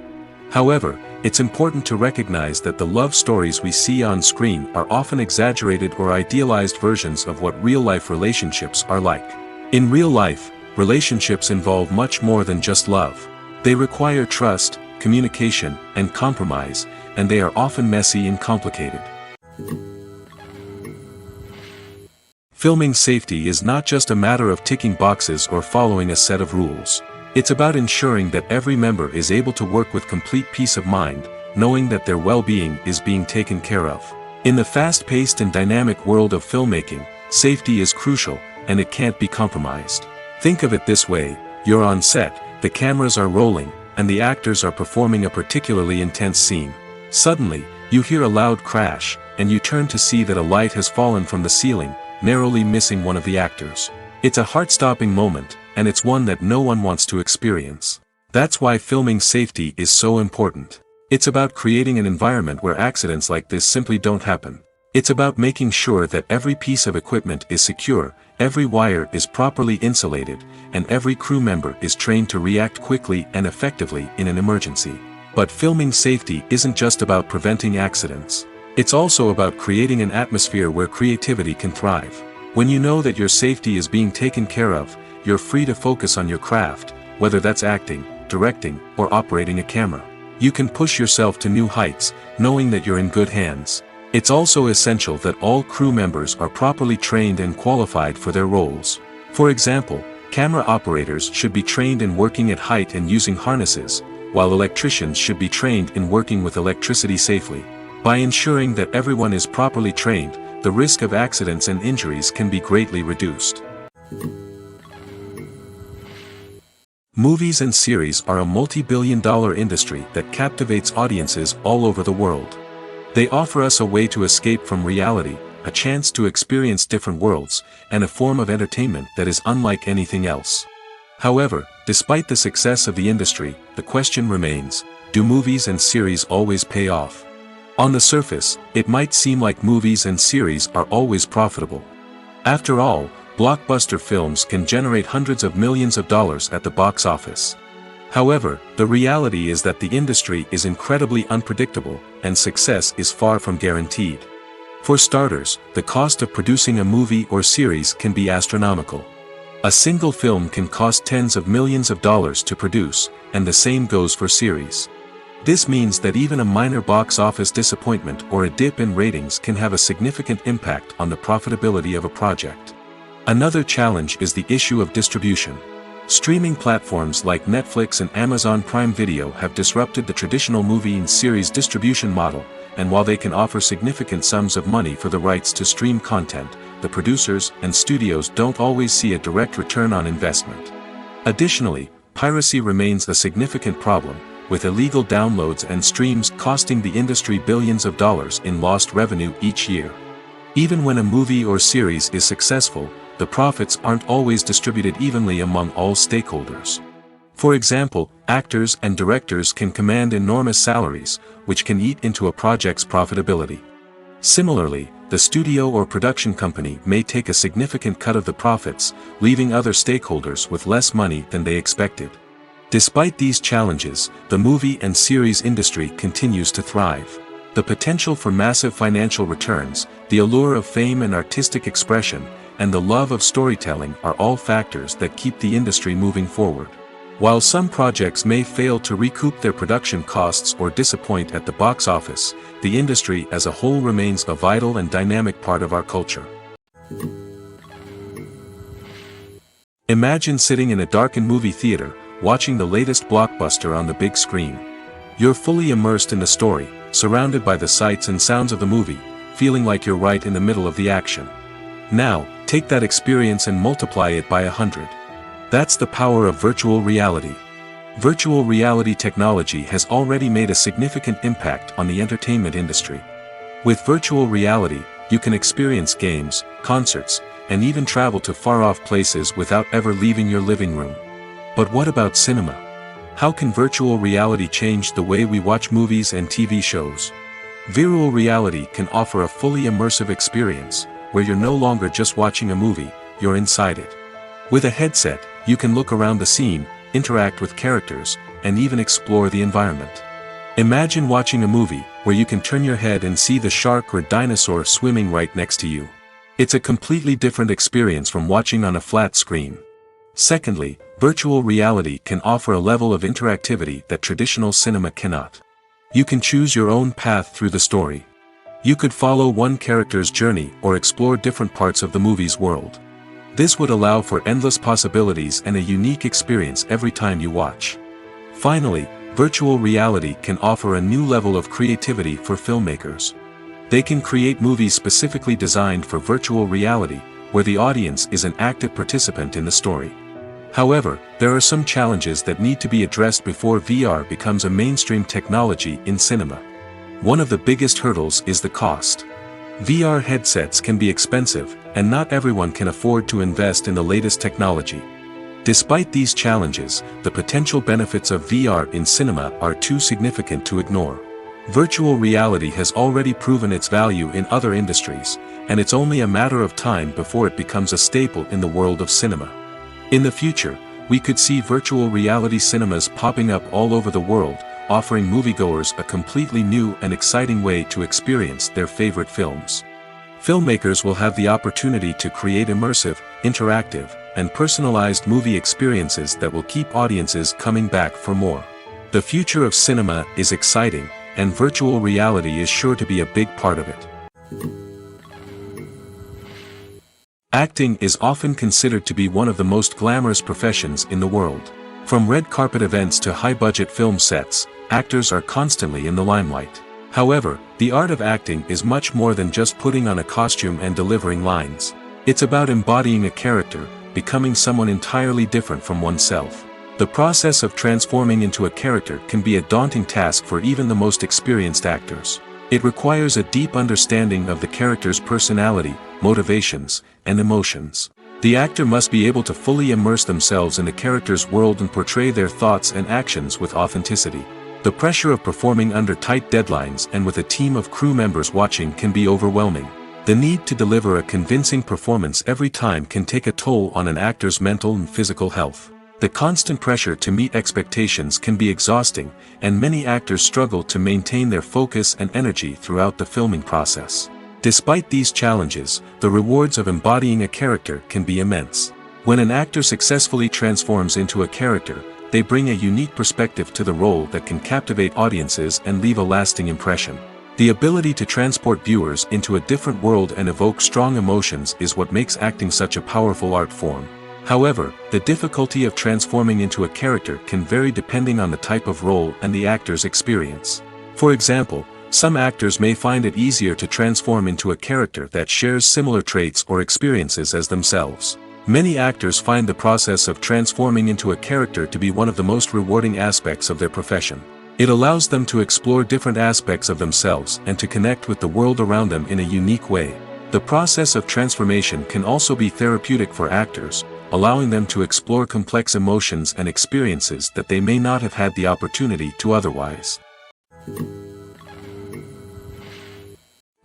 However, it's important to recognize that the love stories we see on screen are often exaggerated or idealized versions of what real-life relationships are like. In real life, relationships involve much more than just love. They require trust, communication, and compromise, and they are often messy and complicated. Filming safety is not just a matter of ticking boxes or following a set of rules. It's about ensuring that every member is able to work with complete peace of mind, knowing that their well-being is being taken care of. In the fast-paced and dynamic world of filmmaking, safety is crucial, and it can't be compromised. Think of it this way: you're on set, the cameras are rolling, and the actors are performing a particularly intense scene. Suddenly, you hear a loud crash, and you turn to see that a light has fallen from the ceiling, narrowly missing one of the actors. It's a heart-stopping moment, and it's one that no one wants to experience. That's why filming safety is so important. It's about creating an environment where accidents like this simply don't happen. It's about making sure that every piece of equipment is secure, every wire is properly insulated, and every crew member is trained to react quickly and effectively in an emergency. But filming safety isn't just about preventing accidents. It's also about creating an atmosphere where creativity can thrive. When you know that your safety is being taken care of, you're free to focus on your craft, whether that's acting, directing, or operating a camera. You can push yourself to new heights, knowing that you're in good hands. It's also essential that all crew members are properly trained and qualified for their roles. For example, camera operators should be trained in working at height and using harnesses, while electricians should be trained in working with electricity safely. By ensuring that everyone is properly trained, the risk of accidents and injuries can be greatly reduced. Movies and series are a multi-billion-dollar industry that captivates audiences all over the world. They offer us a way to escape from reality, a chance to experience different worlds, and a form of entertainment that is unlike anything else. However, despite the success of the industry, the question remains, do movies and series always pay off? On the surface, it might seem like movies and series are always profitable. After all, blockbuster films can generate hundreds of millions of dollars at the box office. However, the reality is that the industry is incredibly unpredictable, and success is far from guaranteed. For starters, the cost of producing a movie or series can be astronomical. A single film can cost tens of millions of dollars to produce, and the same goes for series. This means that even a minor box office disappointment or a dip in ratings can have a significant impact on the profitability of a project. Another challenge is the issue of distribution. Streaming platforms like Netflix and Amazon Prime Video have disrupted the traditional movie and series distribution model, and while they can offer significant sums of money for the rights to stream content, the producers and studios don't always see a direct return on investment. Additionally, piracy remains a significant problem, with illegal downloads and streams costing the industry billions of dollars in lost revenue each year. Even when a movie or series is successful, the profits aren't always distributed evenly among all stakeholders. For example, actors and directors can command enormous salaries, which can eat into a project's profitability. Similarly, the studio or production company may take a significant cut of the profits, leaving other stakeholders with less money than they expected. Despite these challenges, the movie and series industry continues to thrive. The potential for massive financial returns, the allure of fame and artistic expression, and the love of storytelling are all factors that keep the industry moving forward. While some projects may fail to recoup their production costs or disappoint at the box office, the industry as a whole remains a vital and dynamic part of our culture. Imagine sitting in a darkened movie theater, watching the latest blockbuster on the big screen. You're fully immersed in the story, surrounded by the sights and sounds of the movie, feeling like you're right in the middle of the action. Now, take that experience and multiply it by 100. That's the power of virtual reality. Virtual reality technology has already made a significant impact on the entertainment industry. With virtual reality, you can experience games, concerts, and even travel to far-off places without ever leaving your living room. But what about cinema? How can virtual reality change the way we watch movies and TV shows? Virtual reality can offer a fully immersive experience, where you're no longer just watching a movie, you're inside it. With a headset, you can look around the scene, interact with characters, and even explore the environment. Imagine watching a movie, where you can turn your head and see the shark or dinosaur swimming right next to you. It's a completely different experience from watching on a flat screen. Secondly, virtual reality can offer a level of interactivity that traditional cinema cannot. You can choose your own path through the story. You could follow one character's journey or explore different parts of the movie's world. This would allow for endless possibilities and a unique experience every time you watch. Finally, virtual reality can offer a new level of creativity for filmmakers. They can create movies specifically designed for virtual reality, where the audience is an active participant in the story. However, there are some challenges that need to be addressed before VR becomes a mainstream technology in cinema. One of the biggest hurdles is the cost. VR headsets can be expensive, and not everyone can afford to invest in the latest technology. Despite these challenges, the potential benefits of VR in cinema are too significant to ignore. Virtual reality has already proven its value in other industries, and it's only a matter of time before it becomes a staple in the world of cinema. In the future, we could see virtual reality cinemas popping up all over the world, offering moviegoers a completely new and exciting way to experience their favorite films. Filmmakers will have the opportunity to create immersive, interactive, and personalized movie experiences that will keep audiences coming back for more. The future of cinema is exciting, and virtual reality is sure to be a big part of it. Acting is often considered to be one of the most glamorous professions in the world. From red carpet events to high-budget film sets, actors are constantly in the limelight. However, the art of acting is much more than just putting on a costume and delivering lines. It's about embodying a character, becoming someone entirely different from oneself. The process of transforming into a character can be a daunting task for even the most experienced actors. It requires a deep understanding of the character's personality, motivations, and emotions. The actor must be able to fully immerse themselves in the character's world and portray their thoughts and actions with authenticity. The pressure of performing under tight deadlines and with a team of crew members watching can be overwhelming. The need to deliver a convincing performance every time can take a toll on an actor's mental and physical health. The constant pressure to meet expectations can be exhausting, and many actors struggle to maintain their focus and energy throughout the filming process. Despite these challenges, the rewards of embodying a character can be immense. When an actor successfully transforms into a character, they bring a unique perspective to the role that can captivate audiences and leave a lasting impression. The ability to transport viewers into a different world and evoke strong emotions is what makes acting such a powerful art form. However, the difficulty of transforming into a character can vary depending on the type of role and the actor's experience. For example, some actors may find it easier to transform into a character that shares similar traits or experiences as themselves. Many actors find the process of transforming into a character to be one of the most rewarding aspects of their profession. It allows them to explore different aspects of themselves and to connect with the world around them in a unique way. The process of transformation can also be therapeutic for actors, allowing them to explore complex emotions and experiences that they may not have had the opportunity to otherwise.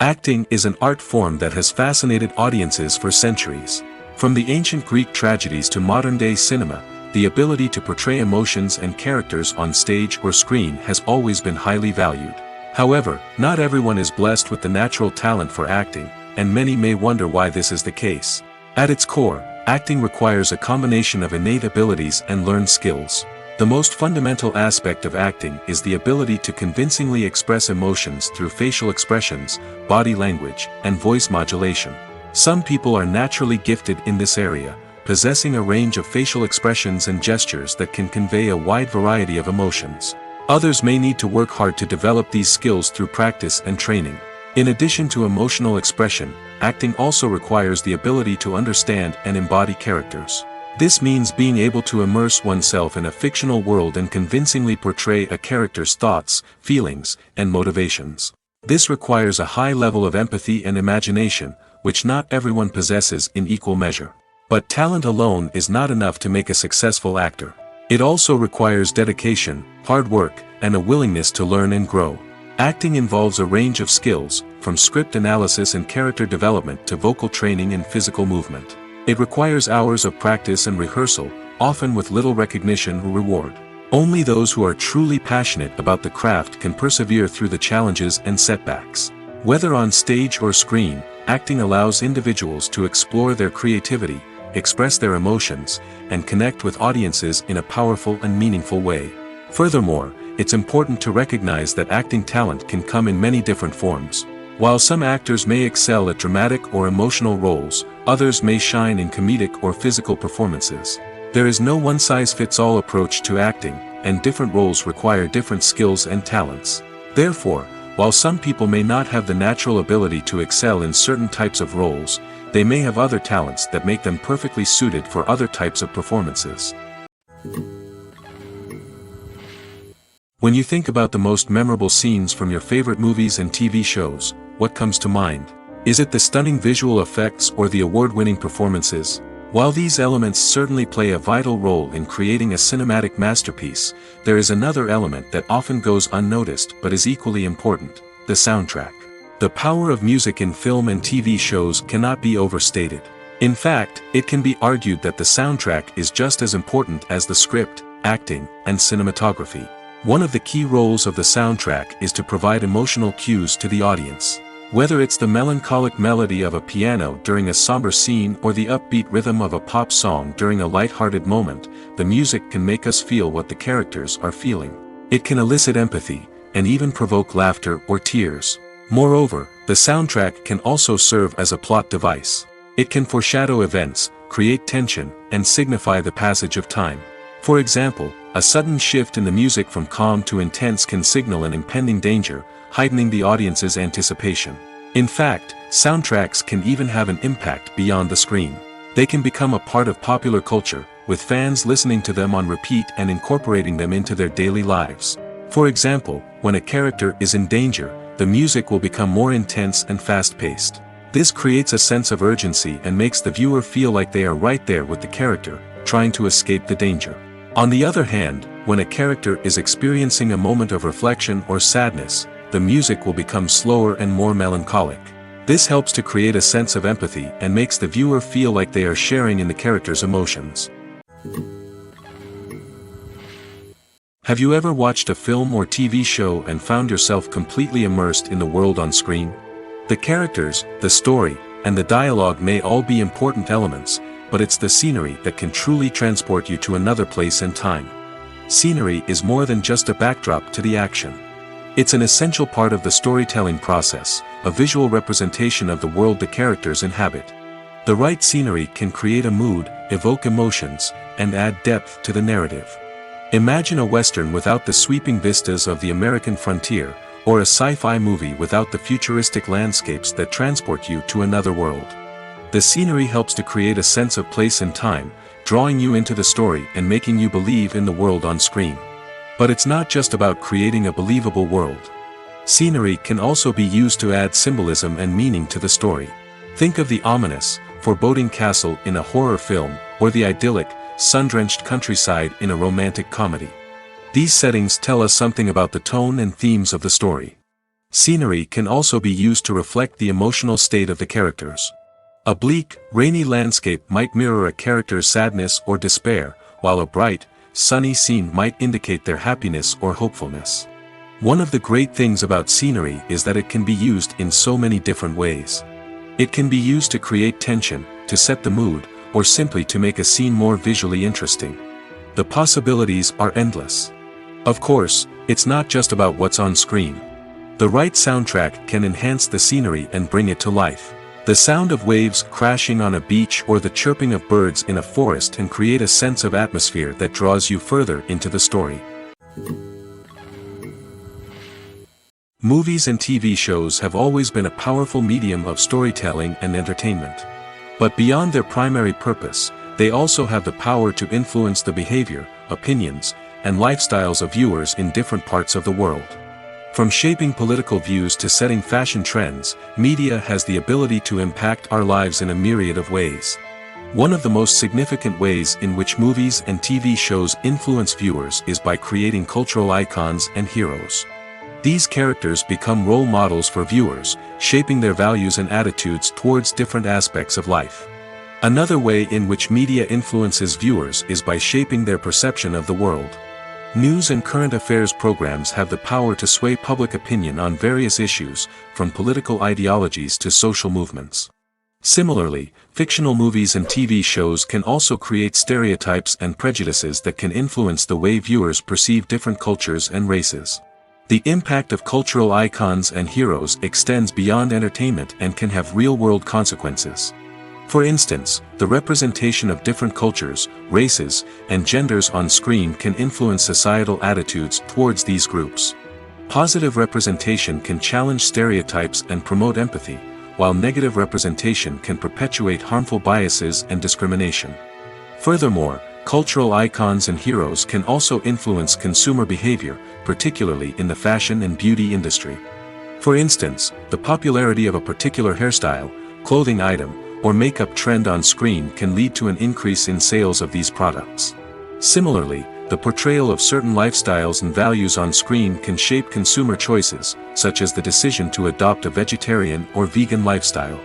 Acting is an art form that has fascinated audiences for centuries. From the ancient Greek tragedies to modern-day cinema, the ability to portray emotions and characters on stage or screen has always been highly valued. However, not everyone is blessed with the natural talent for acting, and many may wonder why this is the case. At its core, acting requires a combination of innate abilities and learned skills. The most fundamental aspect of acting is the ability to convincingly express emotions through facial expressions, body language, and voice modulation. Some people are naturally gifted in this area, possessing a range of facial expressions and gestures that can convey a wide variety of emotions. Others may need to work hard to develop these skills through practice and training. In addition to emotional expression, acting also requires the ability to understand and embody characters. This means being able to immerse oneself in a fictional world and convincingly portray a character's thoughts, feelings, and motivations. This requires a high level of empathy and imagination, which not everyone possesses in equal measure. But talent alone is not enough to make a successful actor. It also requires dedication, hard work, and a willingness to learn and grow. Acting involves a range of skills, from script analysis and character development to vocal training and physical movement. It requires hours of practice and rehearsal, often with little recognition or reward. Only those who are truly passionate about the craft can persevere through the challenges and setbacks. Whether on stage or screen, acting allows individuals to explore their creativity, express their emotions, and connect with audiences in a powerful and meaningful way. Furthermore, it's important to recognize that acting talent can come in many different forms. While some actors may excel at dramatic or emotional roles, others may shine in comedic or physical performances. There is no one-size-fits-all approach to acting, and different roles require different skills and talents. Therefore, while some people may not have the natural ability to excel in certain types of roles, they may have other talents that make them perfectly suited for other types of performances. When you think about the most memorable scenes from your favorite movies and TV shows, what comes to mind? Is it the stunning visual effects or the award-winning performances? While these elements certainly play a vital role in creating a cinematic masterpiece, there is another element that often goes unnoticed but is equally important: the soundtrack. The power of music in film and TV shows cannot be overstated. In fact, it can be argued that the soundtrack is just as important as the script, acting, and cinematography. One of the key roles of the soundtrack is to provide emotional cues to the audience. Whether it's the melancholic melody of a piano during a somber scene or the upbeat rhythm of a pop song during a light-hearted moment, the music can make us feel what the characters are feeling. It can elicit empathy, and even provoke laughter or tears. Moreover, the soundtrack can also serve as a plot device. It can foreshadow events, create tension, and signify the passage of time. For example, a sudden shift in the music from calm to intense can signal an impending danger, heightening the audience's anticipation. In fact, soundtracks can even have an impact beyond the screen. They can become a part of popular culture, with fans listening to them on repeat and incorporating them into their daily lives. For example, when a character is in danger, the music will become more intense and fast-paced. This creates a sense of urgency and makes the viewer feel like they are right there with the character, trying to escape the danger. On the other hand, when a character is experiencing a moment of reflection or sadness, the music will become slower and more melancholic. This helps to create a sense of empathy and makes the viewer feel like they are sharing in the character's emotions. Have you ever watched a film or TV show and found yourself completely immersed in the world on screen? The characters, the story, and the dialogue may all be important elements, but it's the scenery that can truly transport you to another place and time. Scenery is more than just a backdrop to the action. It's an essential part of the storytelling process, a visual representation of the world the characters inhabit. The right scenery can create a mood, evoke emotions, and add depth to the narrative. Imagine a Western without the sweeping vistas of the American frontier, or a sci-fi movie without the futuristic landscapes that transport you to another world. The scenery helps to create a sense of place and time, drawing you into the story and making you believe in the world on screen. But it's not just about creating a believable world. Scenery can also be used to add symbolism and meaning to the story. Think of the ominous, foreboding castle in a horror film, or the idyllic, sun-drenched countryside in a romantic comedy. These settings tell us something about the tone and themes of the story. Scenery can also be used to reflect the emotional state of the characters. A bleak, rainy landscape might mirror a character's sadness or despair, while a bright, sunny scene might indicate their happiness or hopefulness. One of the great things about scenery is that it can be used in so many different ways. It can be used to create tension, to set the mood, or simply to make a scene more visually interesting. The possibilities are endless. Of course, it's not just about what's on screen. The right soundtrack can enhance the scenery and bring it to life. The sound of waves crashing on a beach or the chirping of birds in a forest can create a sense of atmosphere that draws you further into the story. Movies and TV shows have always been a powerful medium of storytelling and entertainment. But beyond their primary purpose, they also have the power to influence the behavior, opinions, and lifestyles of viewers in different parts of the world. From shaping political views to setting fashion trends, media has the ability to impact our lives in a myriad of ways. One of the most significant ways in which movies and TV shows influence viewers is by creating cultural icons and heroes. These characters become role models for viewers, shaping their values and attitudes towards different aspects of life. Another way in which media influences viewers is by shaping their perception of the world. News and current affairs programs have the power to sway public opinion on various issues, from political ideologies to social movements. Similarly, fictional movies and TV shows can also create stereotypes and prejudices that can influence the way viewers perceive different cultures and races. The impact of cultural icons and heroes extends beyond entertainment and can have real-world consequences. For instance, the representation of different cultures, races, and genders on screen can influence societal attitudes towards these groups. Positive representation can challenge stereotypes and promote empathy, while negative representation can perpetuate harmful biases and discrimination. Furthermore, cultural icons and heroes can also influence consumer behavior, particularly in the fashion and beauty industry. For instance, the popularity of a particular hairstyle, clothing item, or makeup trend on screen can lead to an increase in sales of these products. Similarly, the portrayal of certain lifestyles and values on screen can shape consumer choices, such as the decision to adopt a vegetarian or vegan lifestyle.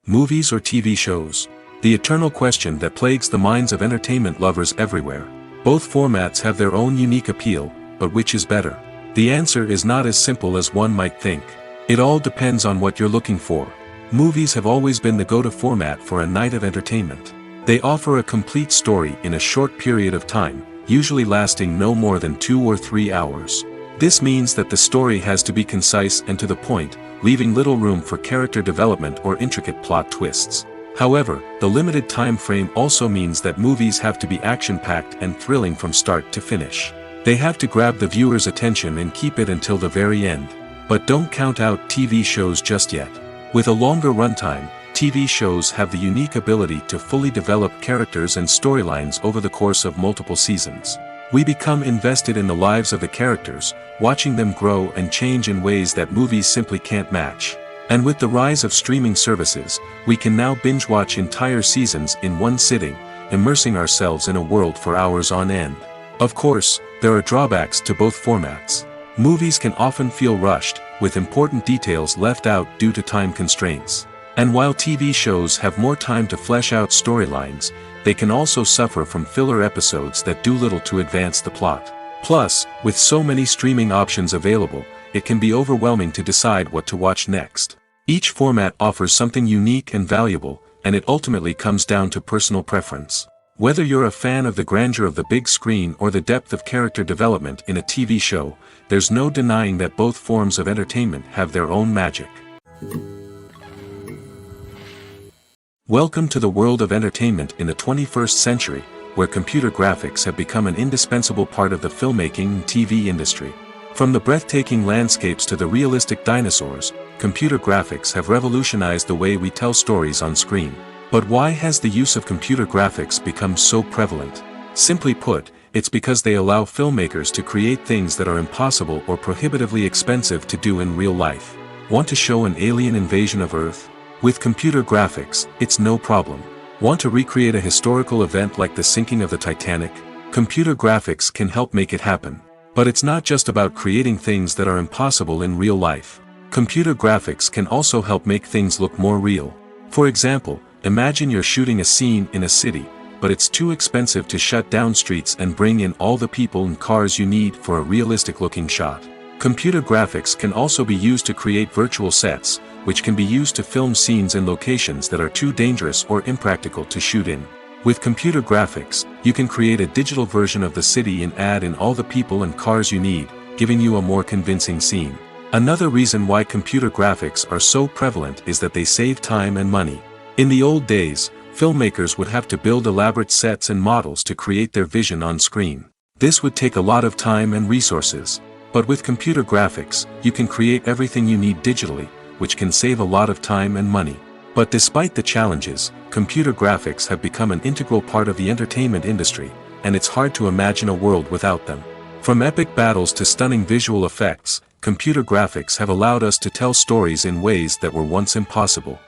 Movies or TV shows? The eternal question that plagues the minds of entertainment lovers everywhere. Both formats have their own unique appeal, but which is better? The answer is not as simple as one might think. It all depends on what you're looking for. Movies have always been the go-to format for a night of entertainment. They offer a complete story in a short period of time, usually lasting no more than 2 or 3 hours. This means that the story has to be concise and to the point, leaving little room for character development or intricate plot twists. However, the limited time frame also means that movies have to be action-packed and thrilling from start to finish. They have to grab the viewer's attention and keep it until the very end. But don't count out TV shows just yet. With a longer runtime, TV shows have the unique ability to fully develop characters and storylines over the course of multiple seasons. We become invested in the lives of the characters, watching them grow and change in ways that movies simply can't match. And with the rise of streaming services, we can now binge-watch entire seasons in one sitting, immersing ourselves in a world for hours on end. Of course, there are drawbacks to both formats. Movies can often feel rushed, with important details left out due to time constraints. And while TV shows have more time to flesh out storylines, they can also suffer from filler episodes that do little to advance the plot. Plus, with so many streaming options available, it can be overwhelming to decide what to watch next. Each format offers something unique and valuable, and it ultimately comes down to personal preference. Whether you're a fan of the grandeur of the big screen or the depth of character development in a TV show, there's no denying that both forms of entertainment have their own magic. Welcome to the world of entertainment in the 21st century, where computer graphics have become an indispensable part of the filmmaking and TV industry. From the breathtaking landscapes to the realistic dinosaurs, computer graphics have revolutionized the way we tell stories on screen. But why has the use of computer graphics become so prevalent? Simply put, it's because they allow filmmakers to create things that are impossible or prohibitively expensive to do in real life. Want to show an alien invasion of Earth? With computer graphics, it's no problem. Want to recreate a historical event like the sinking of the Titanic? Computer graphics can help make it happen. But it's not just about creating things that are impossible in real life. Computer graphics can also help make things look more real. For example, imagine you're shooting a scene in a city, but it's too expensive to shut down streets and bring in all the people and cars you need for a realistic-looking shot. Computer graphics can also be used to create virtual sets, which can be used to film scenes in locations that are too dangerous or impractical to shoot in. With computer graphics, you can create a digital version of the city and add in all the people and cars you need, giving you a more convincing scene. Another reason why computer graphics are so prevalent is that they save time and money. In the old days, filmmakers would have to build elaborate sets and models to create their vision on screen. This would take a lot of time and resources. But with computer graphics, you can create everything you need digitally, which can save a lot of time and money. But despite the challenges, computer graphics have become an integral part of the entertainment industry, and it's hard to imagine a world without them. From epic battles to stunning visual effects, computer graphics have allowed us to tell stories in ways that were once impossible.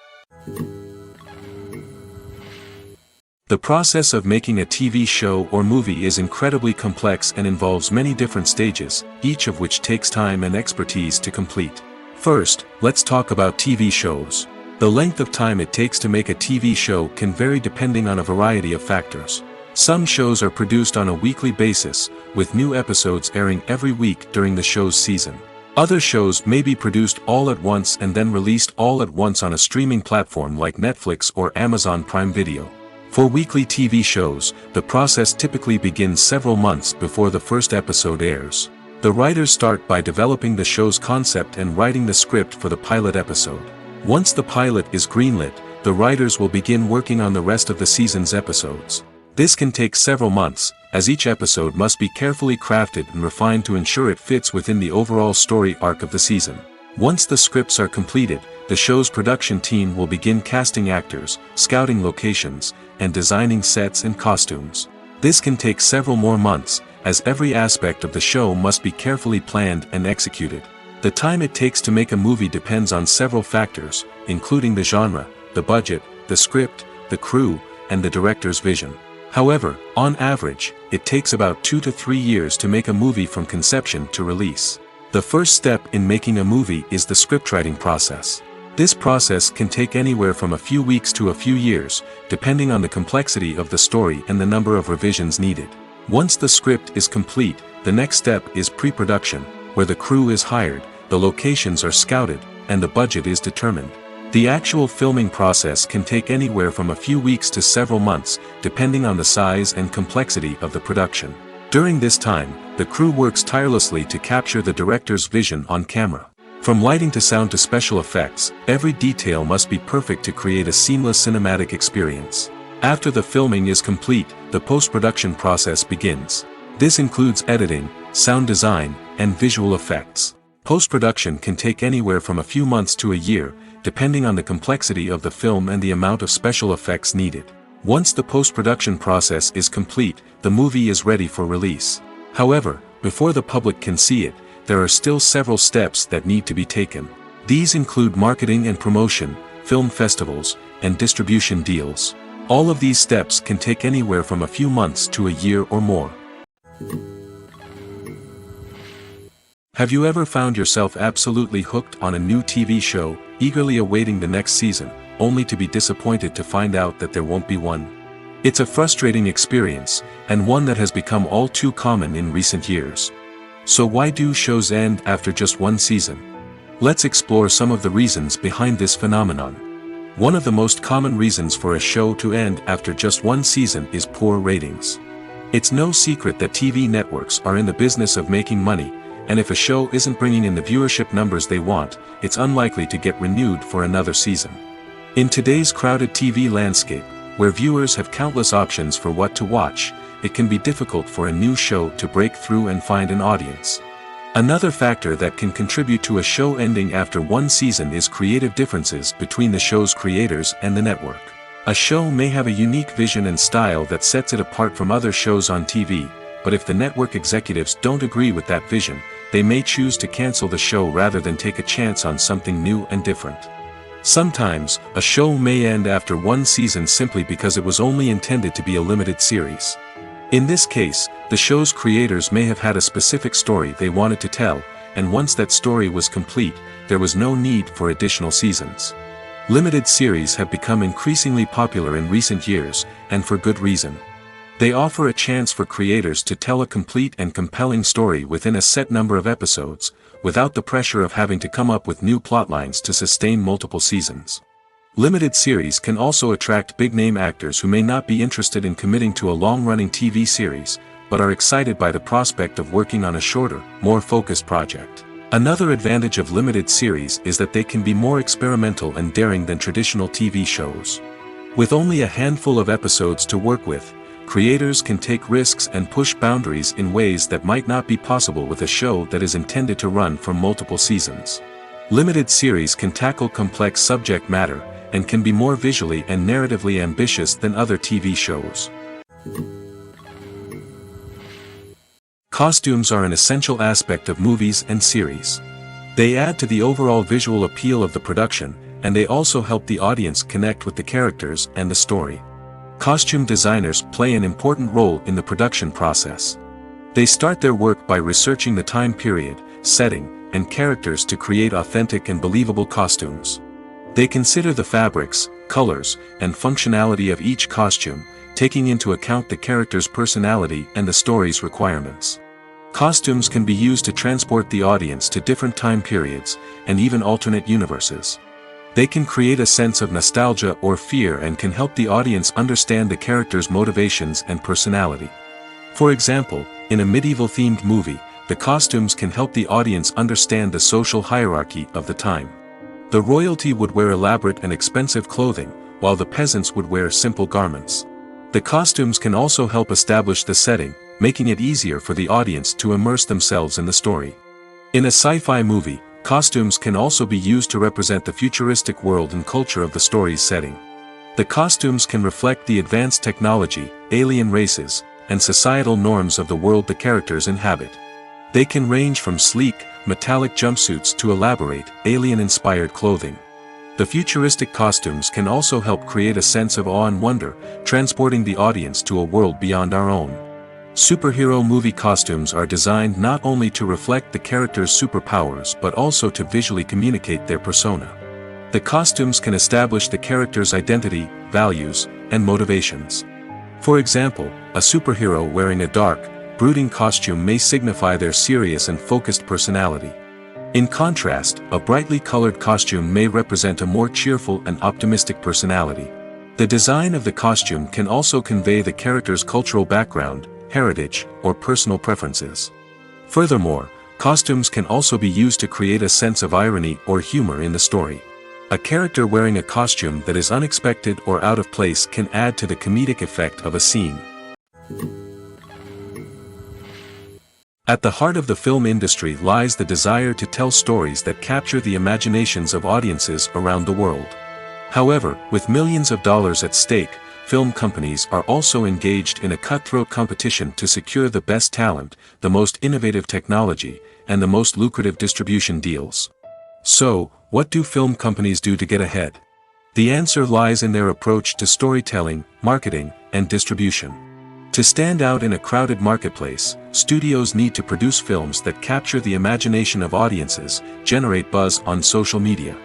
The process of making a TV show or movie is incredibly complex and involves many different stages, each of which takes time and expertise to complete. First, let's talk about TV shows. The length of time it takes to make a TV show can vary depending on a variety of factors. Some shows are produced on a weekly basis, with new episodes airing every week during the show's season. Other shows may be produced all at once and then released all at once on a streaming platform like Netflix or Amazon Prime Video. For weekly TV shows, the process typically begins several months before the first episode airs. The writers start by developing the show's concept and writing the script for the pilot episode. Once the pilot is greenlit, the writers will begin working on the rest of the season's episodes. This can take several months, as each episode must be carefully crafted and refined to ensure it fits within the overall story arc of the season. Once the scripts are completed, the show's production team will begin casting actors, scouting locations, and designing sets and costumes. This can take several more months, as every aspect of the show must be carefully planned and executed. The time it takes to make a movie depends on several factors, including the genre, the budget, the script, the crew, and the director's vision. However, on average, it takes about 2 to 3 years to make a movie from conception to release. The first step in making a movie is the scriptwriting process. This process can take anywhere from a few weeks to a few years, depending on the complexity of the story and the number of revisions needed. Once the script is complete, the next step is pre-production, where the crew is hired, the locations are scouted, and the budget is determined. The actual filming process can take anywhere from a few weeks to several months, depending on the size and complexity of the production. During this time, the crew works tirelessly to capture the director's vision on camera. From lighting to sound to special effects, every detail must be perfect to create a seamless cinematic experience. After the filming is complete, the post-production process begins. This includes editing, sound design, and visual effects. Post-production can take anywhere from a few months to a year, depending on the complexity of the film and the amount of special effects needed. Once the post-production process is complete, the movie is ready for release. However, before the public can see it, there are still several steps that need to be taken. These include marketing and promotion, film festivals, and distribution deals. All of these steps can take anywhere from a few months to a year or more. Have you ever found yourself absolutely hooked on a new TV show, eagerly awaiting the next season, only to be disappointed to find out that there won't be one? It's a frustrating experience, and one that has become all too common in recent years. So why do shows end after just one season? Let's explore some of the reasons behind this phenomenon. One of the most common reasons for a show to end after just one season is poor ratings. It's no secret that TV networks are in the business of making money, and if a show isn't bringing in the viewership numbers they want, it's unlikely to get renewed for another season. In today's crowded TV landscape, where viewers have countless options for what to watch, it can be difficult for a new show to break through and find an audience. Another factor that can contribute to a show ending after one season is creative differences between the show's creators and the network. A show may have a unique vision and style that sets it apart from other shows on TV, but if the network executives don't agree with that vision, they may choose to cancel the show rather than take a chance on something new and different. Sometimes, a show may end after one season simply because it was only intended to be a limited series. In this case, the show's creators may have had a specific story they wanted to tell, and once that story was complete, there was no need for additional seasons. Limited series have become increasingly popular in recent years, and for good reason. They offer a chance for creators to tell a complete and compelling story within a set number of episodes, without the pressure of having to come up with new plotlines to sustain multiple seasons. Limited series can also attract big-name actors who may not be interested in committing to a long-running TV series, but are excited by the prospect of working on a shorter, more focused project. Another advantage of limited series is that they can be more experimental and daring than traditional TV shows. With only a handful of episodes to work with, creators can take risks and push boundaries in ways that might not be possible with a show that is intended to run for multiple seasons. Limited series can tackle complex subject matter, and can be more visually and narratively ambitious than other TV shows. Costumes are an essential aspect of movies and series. They add to the overall visual appeal of the production, and they also help the audience connect with the characters and the story. Costume designers play an important role in the production process. They start their work by researching the time period, setting, and characters to create authentic and believable costumes. They consider the fabrics, colors, and functionality of each costume, taking into account the character's personality and the story's requirements. Costumes can be used to transport the audience to different time periods, and even alternate universes. They can create a sense of nostalgia or fear and can help the audience understand the character's motivations and personality. For example, in a medieval-themed movie, the costumes can help the audience understand the social hierarchy of the time. The royalty would wear elaborate and expensive clothing, while the peasants would wear simple garments. The costumes can also help establish the setting, making it easier for the audience to immerse themselves in the story. In a sci-fi movie, costumes can also be used to represent the futuristic world and culture of the story's setting. The costumes can reflect the advanced technology, alien races, and societal norms of the world the characters inhabit. They can range from sleek, metallic jumpsuits to elaborate, alien-inspired clothing. The futuristic costumes can also help create a sense of awe and wonder, transporting the audience to a world beyond our own. Superhero movie costumes are designed not only to reflect the character's superpowers but also to visually communicate their persona. The costumes can establish the character's identity, values, and motivations. For example, a superhero wearing a dark, brooding costume may signify their serious and focused personality. In contrast, a brightly colored costume may represent a more cheerful and optimistic personality. The design of the costume can also convey the character's cultural background, heritage, or personal preferences. Furthermore, costumes can also be used to create a sense of irony or humor in the story. A character wearing a costume that is unexpected or out of place can add to the comedic effect of a scene. At the heart of the film industry lies the desire to tell stories that capture the imaginations of audiences around the world. However, with millions of dollars at stake, film companies are also engaged in a cutthroat competition to secure the best talent, the most innovative technology, and the most lucrative distribution deals. So, what do film companies do to get ahead? The answer lies in their approach to storytelling, marketing, and distribution. To stand out in a crowded marketplace, studios need to produce films that capture the imagination of audiences, generate buzz on social media.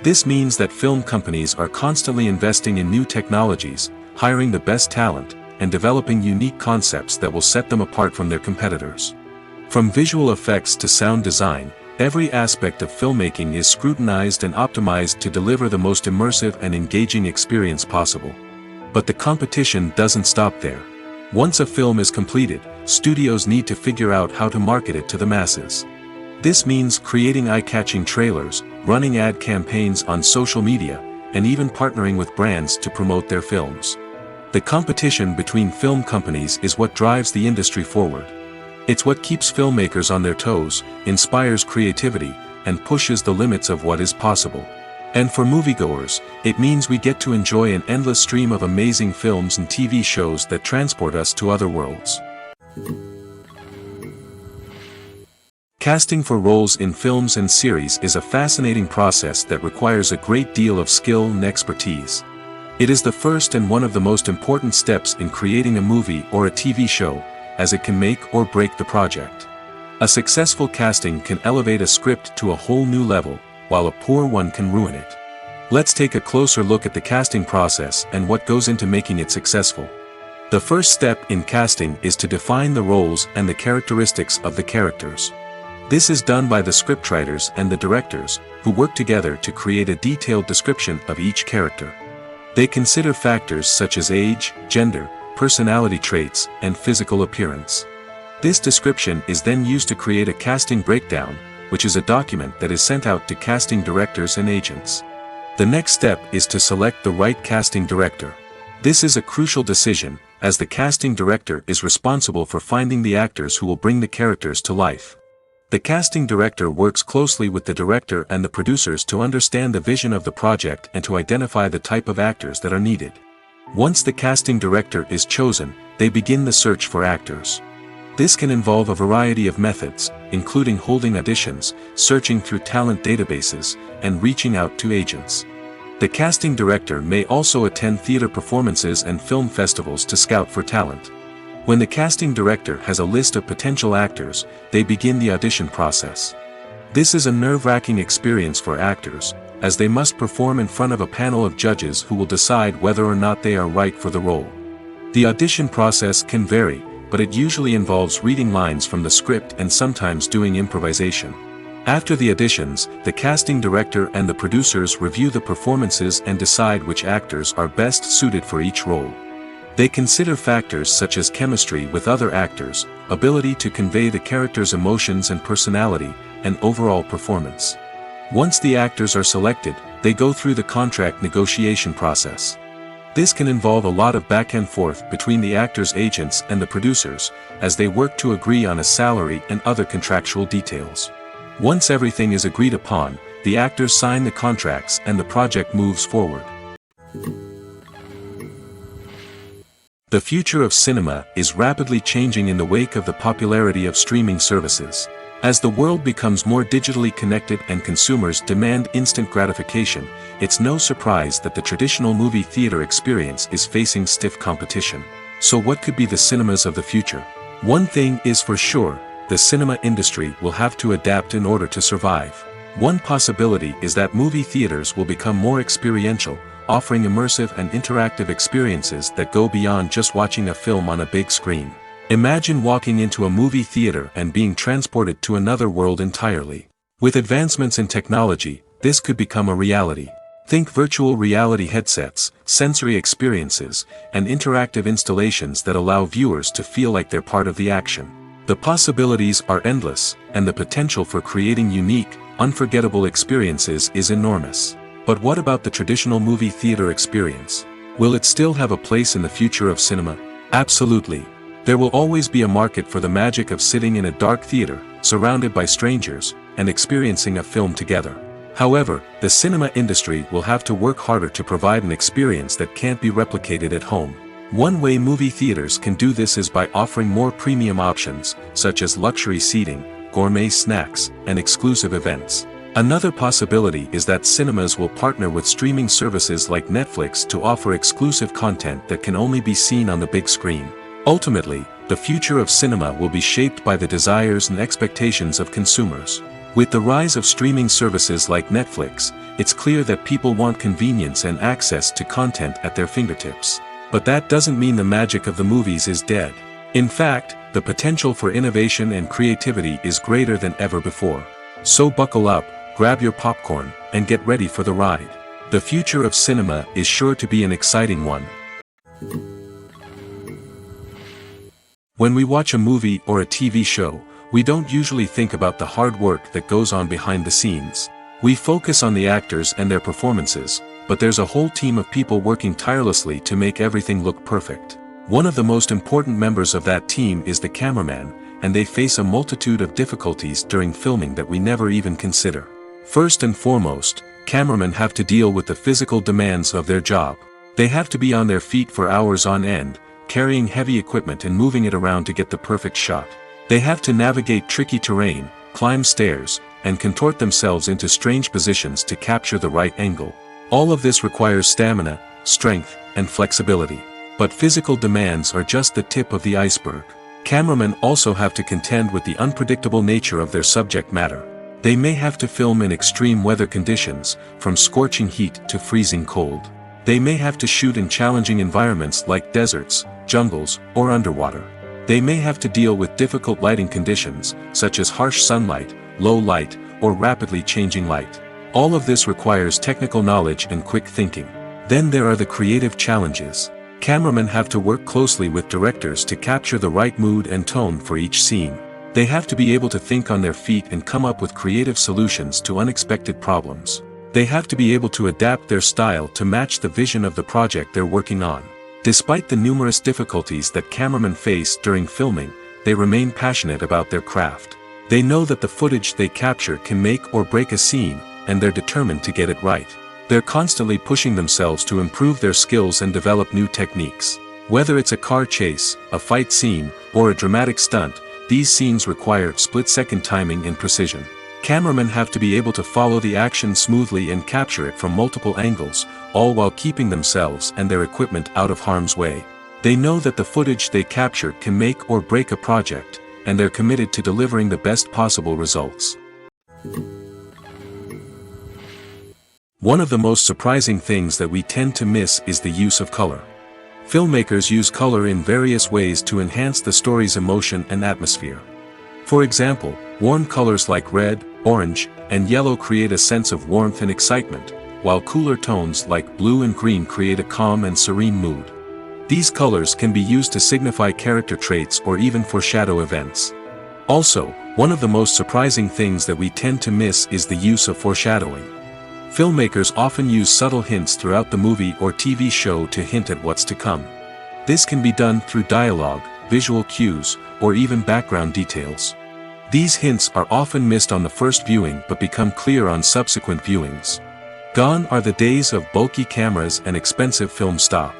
This means that film companies are constantly investing in new technologies, hiring the best talent, and developing unique concepts that will set them apart from their competitors. From visual effects to sound design, every aspect of filmmaking is scrutinized and optimized to deliver the most immersive and engaging experience possible. But the competition doesn't stop there. Once a film is completed, studios need to figure out how to market it to the masses. This means creating eye-catching trailers, running ad campaigns on social media, and even partnering with brands to promote their films. The competition between film companies is what drives the industry forward. It's what keeps filmmakers on their toes, inspires creativity, and pushes the limits of what is possible. And for moviegoers, it means we get to enjoy an endless stream of amazing films and TV shows that transport us to other worlds. Casting for roles in films and series is a fascinating process that requires a great deal of skill and expertise. It is the first and one of the most important steps in creating a movie or a TV show, as it can make or break the project. A successful casting can elevate a script to a whole new level, while a poor one can ruin it. Let's take a closer look at the casting process and what goes into making it successful. The first step in casting is to define the roles and the characteristics of the characters. This is done by the scriptwriters and the directors, who work together to create a detailed description of each character. They consider factors such as age, gender, personality traits, and physical appearance. This description is then used to create a casting breakdown, which is a document that is sent out to casting directors and agents. The next step is to select the right casting director. This is a crucial decision, as the casting director is responsible for finding the actors who will bring the characters to life. The casting director works closely with the director and the producers to understand the vision of the project and to identify the type of actors that are needed. Once the casting director is chosen, they begin the search for actors. This can involve a variety of methods, including holding auditions, searching through talent databases, and reaching out to agents. The casting director may also attend theater performances and film festivals to scout for talent. When the casting director has a list of potential actors, they begin the audition process. This is a nerve-wracking experience for actors, as they must perform in front of a panel of judges who will decide whether or not they are right for the role. The audition process can vary, but it usually involves reading lines from the script and sometimes doing improvisation. After the auditions, the casting director and the producers review the performances and decide which actors are best suited for each role. They consider factors such as chemistry with other actors, ability to convey the character's emotions and personality, and overall performance. Once the actors are selected, they go through the contract negotiation process. This can involve a lot of back and forth between the actors' agents and the producers, as they work to agree on a salary and other contractual details. Once everything is agreed upon, the actors sign the contracts and the project moves forward. The future of cinema is rapidly changing in the wake of the popularity of streaming services. As the world becomes more digitally connected and consumers demand instant gratification, it's no surprise that the traditional movie theater experience is facing stiff competition. So what could be the cinemas of the future? One thing is for sure, the cinema industry will have to adapt in order to survive. One possibility is that movie theaters will become more experiential, offering immersive and interactive experiences that go beyond just watching a film on a big screen. Imagine walking into a movie theater and being transported to another world entirely. With advancements in technology, this could become a reality. Think virtual reality headsets, sensory experiences, and interactive installations that allow viewers to feel like they're part of the action. The possibilities are endless, and the potential for creating unique, unforgettable experiences is enormous. But what about the traditional movie theater experience? Will it still have a place in the future of cinema? Absolutely. There will always be a market for the magic of sitting in a dark theater, surrounded by strangers, and experiencing a film together. However, the cinema industry will have to work harder to provide an experience that can't be replicated at home. One way movie theaters can do this is by offering more premium options, such as luxury seating, gourmet snacks, and exclusive events. Another possibility is that cinemas will partner with streaming services like Netflix to offer exclusive content that can only be seen on the big screen. Ultimately, the future of cinema will be shaped by the desires and expectations of consumers. With the rise of streaming services like Netflix, it's clear that people want convenience and access to content at their fingertips. But that doesn't mean the magic of the movies is dead. In fact, the potential for innovation and creativity is greater than ever before. So buckle up, grab your popcorn, and get ready for the ride. The future of cinema is sure to be an exciting one. When we watch a movie or a TV show, we don't usually think about the hard work that goes on behind the scenes. We focus on the actors and their performances, but there's a whole team of people working tirelessly to make everything look perfect. One of the most important members of that team is the cameraman, and they face a multitude of difficulties during filming that we never even consider. First and foremost, cameramen have to deal with the physical demands of their job. They have to be on their feet for hours on end, carrying heavy equipment and moving it around to get the perfect shot. They have to navigate tricky terrain, climb stairs, and contort themselves into strange positions to capture the right angle. All of this requires stamina, strength, and flexibility. But physical demands are just the tip of the iceberg. Cameramen also have to contend with the unpredictable nature of their subject matter. They may have to film in extreme weather conditions, from scorching heat to freezing cold. They may have to shoot in challenging environments like deserts, jungles, or underwater. They may have to deal with difficult lighting conditions, such as harsh sunlight, low light, or rapidly changing light. All of this requires technical knowledge and quick thinking. Then there are the creative challenges. Cameramen have to work closely with directors to capture the right mood and tone for each scene. They have to be able to think on their feet and come up with creative solutions to unexpected problems. They have to be able to adapt their style to match the vision of the project they're working on. Despite the numerous difficulties that cameramen face during filming, they remain passionate about their craft. They know that the footage they capture can make or break a scene, and they're determined to get it right. They're constantly pushing themselves to improve their skills and develop new techniques. Whether it's a car chase, a fight scene, or a dramatic stunt, these scenes require split-second timing and precision. Cameramen have to be able to follow the action smoothly and capture it from multiple angles, all while keeping themselves and their equipment out of harm's way. They know that the footage they capture can make or break a project, and they're committed to delivering the best possible results. One of the most surprising things that we tend to miss is the use of color. Filmmakers use color in various ways to enhance the story's emotion and atmosphere. For example, warm colors like red, orange, and yellow create a sense of warmth and excitement, while cooler tones like blue and green create a calm and serene mood. These colors can be used to signify character traits or even foreshadow events. Also, one of the most surprising things that we tend to miss is the use of foreshadowing. Filmmakers often use subtle hints throughout the movie or TV show to hint at what's to come. This can be done through dialogue, visual cues, or even background details. These hints are often missed on the first viewing but become clear on subsequent viewings. Gone are the days of bulky cameras and expensive film stock.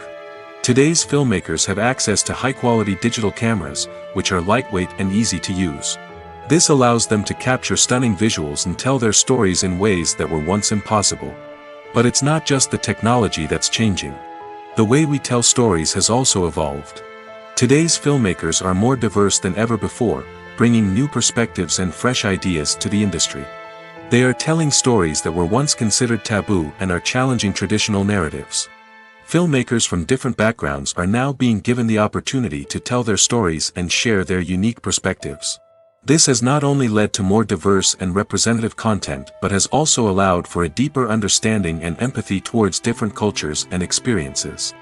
Today's filmmakers have access to high-quality digital cameras, which are lightweight and easy to use. This allows them to capture stunning visuals and tell their stories in ways that were once impossible. But it's not just the technology that's changing. The way we tell stories has also evolved. Today's filmmakers are more diverse than ever before, bringing new perspectives and fresh ideas to the industry. They are telling stories that were once considered taboo and are challenging traditional narratives. Filmmakers from different backgrounds are now being given the opportunity to tell their stories and share their unique perspectives. This has not only led to more diverse and representative content but has also allowed for a deeper understanding and empathy towards different cultures and experiences.